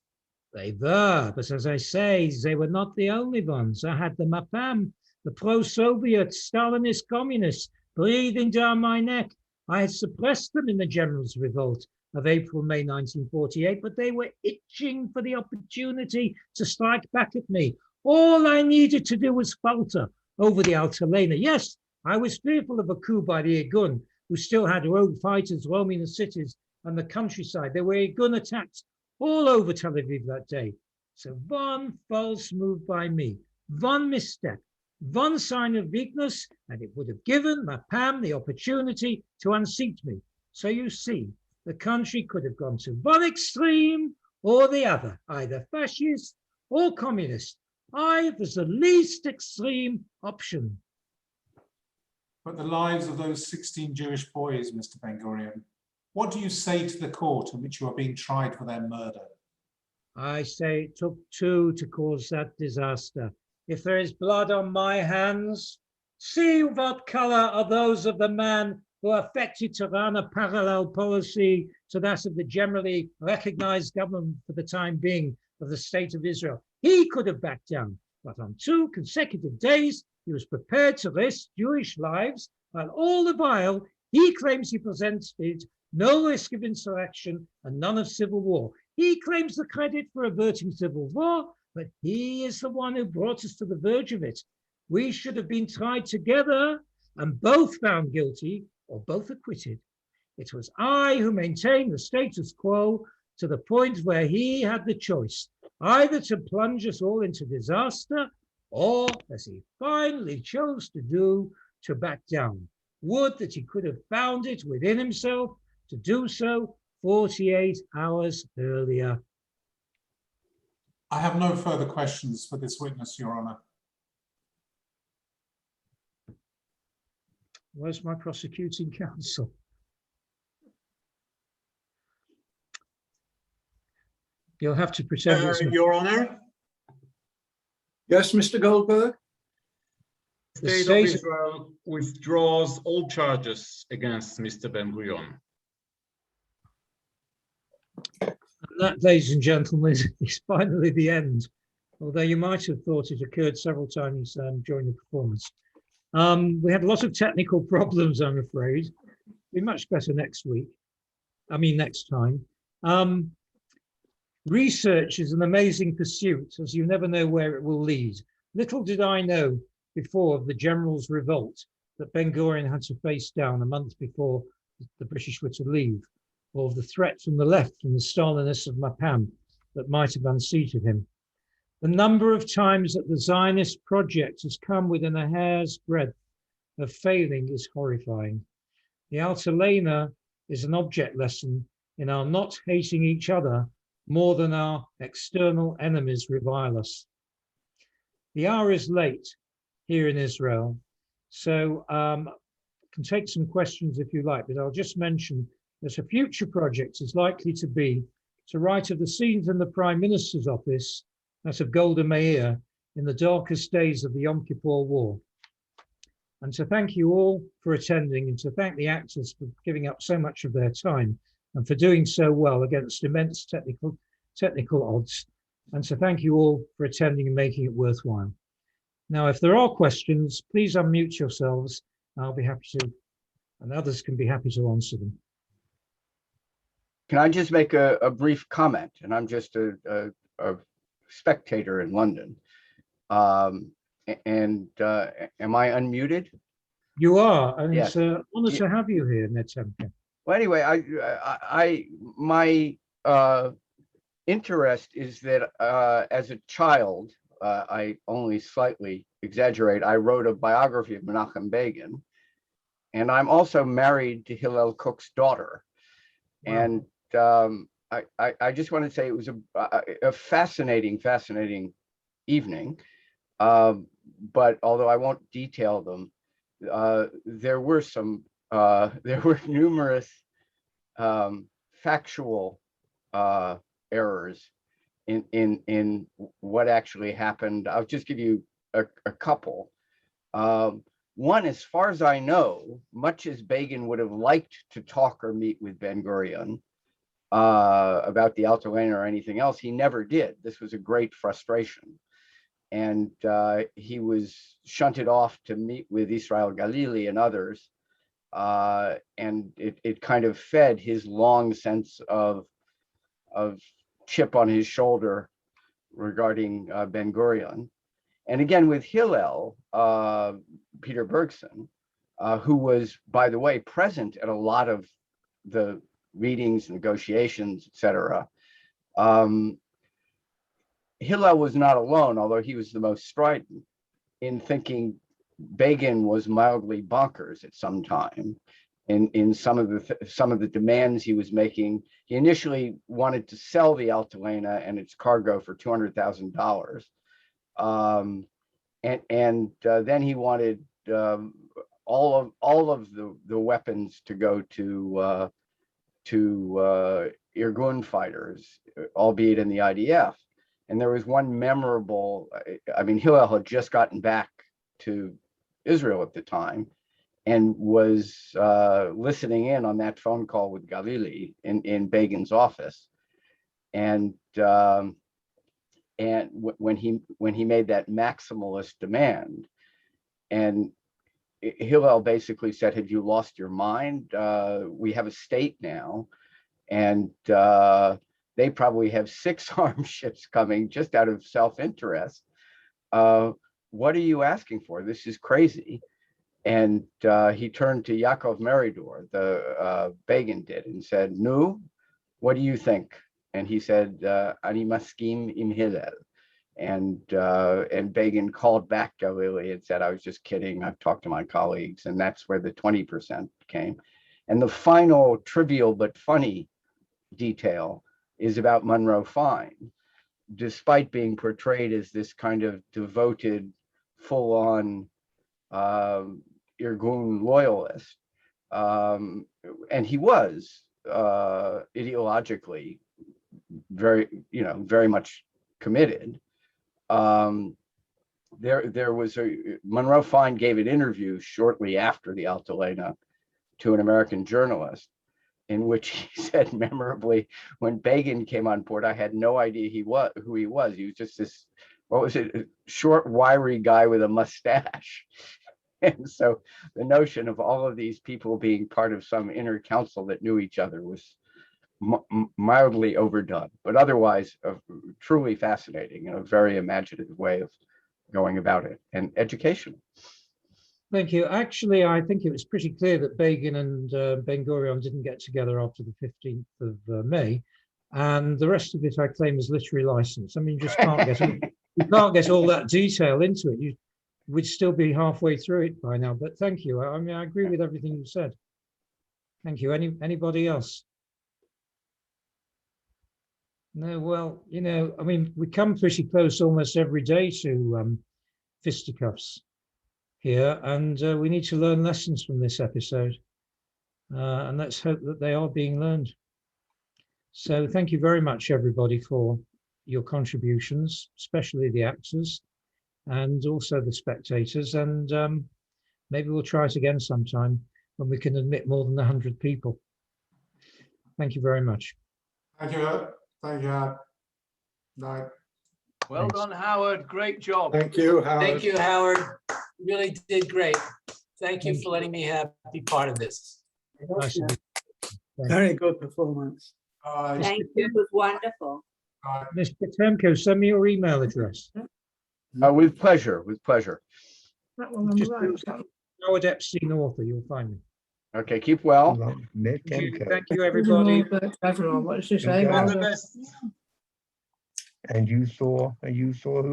They were, but as I say, they were not the only ones. I had the Mapam, the pro-Soviet Stalinist communists, breathing down my neck. I had suppressed them in the Generals' Revolt of April, May 1948, but they were itching for the opportunity to strike back at me. All I needed to do was falter over the Altalena. Yes, I was fearful of a coup by the Irgun, who still had rogue fighters roaming the cities and the countryside. There were Irgun attacks all over Tel Aviv that day. So one false move by me, one misstep, one sign of weakness, and it would have given Mapam the opportunity to unseat me. So you see, the country could have gone to one extreme or the other, either fascist or communist. I was the least extreme option. But the lives of those 16 Jewish boys, Mr. Ben-Gurion, what do you say to the court in which you are being tried for their murder? I say it took two to cause that disaster. If there is blood on my hands, see what color are those of the man who affected to run a parallel policy to that of the generally recognized government for the time being of the State of Israel. He could have backed down, but on 2 consecutive days, he was prepared to risk Jewish lives, while all the while he claims he presented no risk of insurrection and none of civil war. He claims the credit for averting civil war, but he is the one who brought us to the verge of it. We should have been tried together and both found guilty or both acquitted. It was I who maintained the status quo to the point where he had the choice, either to plunge us all into disaster or, as he finally chose to do, to back down. Would that he could have found it within himself to do so 48 hours earlier. I have no further questions for this witness, Your Honor. Where's my prosecuting counsel? You'll have to pretend it's not. Your Honor, Yes, Mr. Goldberg? the State of Israel withdraws all charges against Mr. Ben-Gurion. That, ladies and gentlemen, is finally the end, although you might have thought it occurred several times during the performance. We had a lot of technical problems, I'm afraid. Be much better next time. Research is an amazing pursuit, as you never know where it will lead. Little did I know before of the Generals' Revolt that Ben-Gurion had to face down a month before the British were to leave, or of the threat from the left from the Stalinists of Mapam that might have unseated him. The number of times that the Zionist project has come within a hair's breadth of failing is horrifying. The Altalena is an object lesson in our not hating each other more than our external enemies revile us. The hour is late here in Israel, so I can take some questions if you like, but I'll just mention that a future project is likely to be to write of the scenes in the Prime Minister's office, that of Golda Meir, in the darkest days of the Yom Kippur War. And to thank you all for attending, and to thank the actors for giving up so much of their time and for doing so well against immense technical odds, and to thank you all for attending and making it worthwhile. Now, if there are questions, please unmute yourselves. I'll be happy to, and others can be happy to answer them. Can I just make a brief comment? And I'm just a spectator in London. Am I unmuted? You are, and Yes. it's an honor to have you here, Netemka. Well, anyway, my interest is that as a child, I only slightly exaggerate, I wrote a biography of Menachem Begin, and I'm also married to Hillel Cook's daughter. Wow. And I just want to say it was a fascinating evening. But although I won't detail them, there were numerous factual errors in what actually happened. I'll just give you a couple. One, as far as I know, much as Begin would have liked to talk or meet with Ben Gurion about the Altalena or anything else, he never did. This was a great frustration. And he was shunted off to meet with Israel Galili and others. And it kind of fed his long sense of chip on his shoulder regarding Ben Gurion. And again, with Hillel, Peter Bergson, who was, by the way, present at a lot of the meetings, negotiations, etc. Hillel was not alone, although he was the most strident in thinking Begin was mildly bonkers at some time. In some of the demands he was making, he initially wanted to sell the Altalena and its cargo for $200,000, and then he wanted all of the weapons to go to Irgun fighters, albeit in the IDF. And there was one memorable, I mean, Hillel had just gotten back to Israel at the time and was listening in on that phone call with Galili in Begin's office. And when he made that maximalist demand, and Hillel basically said, "Have you lost your mind? We have a state now, and they probably have 6 armed ships coming just out of self-interest. What are you asking for? This is crazy." And he turned to Yaakov Meridor, the Begin did, and said, "Nu, what do you think?" And he said, "Ani maskim im Hillel." And Begin called back Galili and said, "I was just kidding. I've talked to my colleagues." And that's where the 20% came. And the final trivial but funny detail is about Monroe Fine. Despite being portrayed as this kind of devoted, full-on Irgun loyalist, and he was ideologically very much committed. There was Monroe Fine gave an interview shortly after the Altalena to an American journalist, in which he said memorably, "When Begin came on board, I had no idea who he was. He was just this, what was it, short, wiry guy with a mustache." And so the notion of all of these people being part of some inner council that knew each other was mildly overdone, but otherwise truly fascinating and a very imaginative way of going about it and educational. Thank you. Actually, I think it was pretty clear that Begin and Ben Gurion didn't get together after the 15th of May, and the rest of it I claim is literary license. I mean, you just can't get all that detail into it. We'd still be halfway through it by now. But thank you. I mean, I agree with everything you said. Thank you. Anybody else? No. Well, I mean, we come pretty close almost every day to fisticuffs here, and we need to learn lessons from this episode, and let's hope that they are being learned. So thank you very much, everybody, for your contributions, especially the actors and also the spectators, and maybe we'll try it again sometime when we can admit more than 100 people. Thank you very much. Thank you. Thank you. Night. Well done, Howard. Great job. Thank you, Howard. Thank you, Howard. You really did great. Thank you for letting me be part of this. Nice of you. Very good performance. Thank you. It was wonderful. Mr. Temko, send me your email address. With pleasure, with pleasure. That one on the Just right. Howard Epstein author, you'll find me. Okay, keep well. Thank you, everybody. Everyone, what does she say? And you saw who?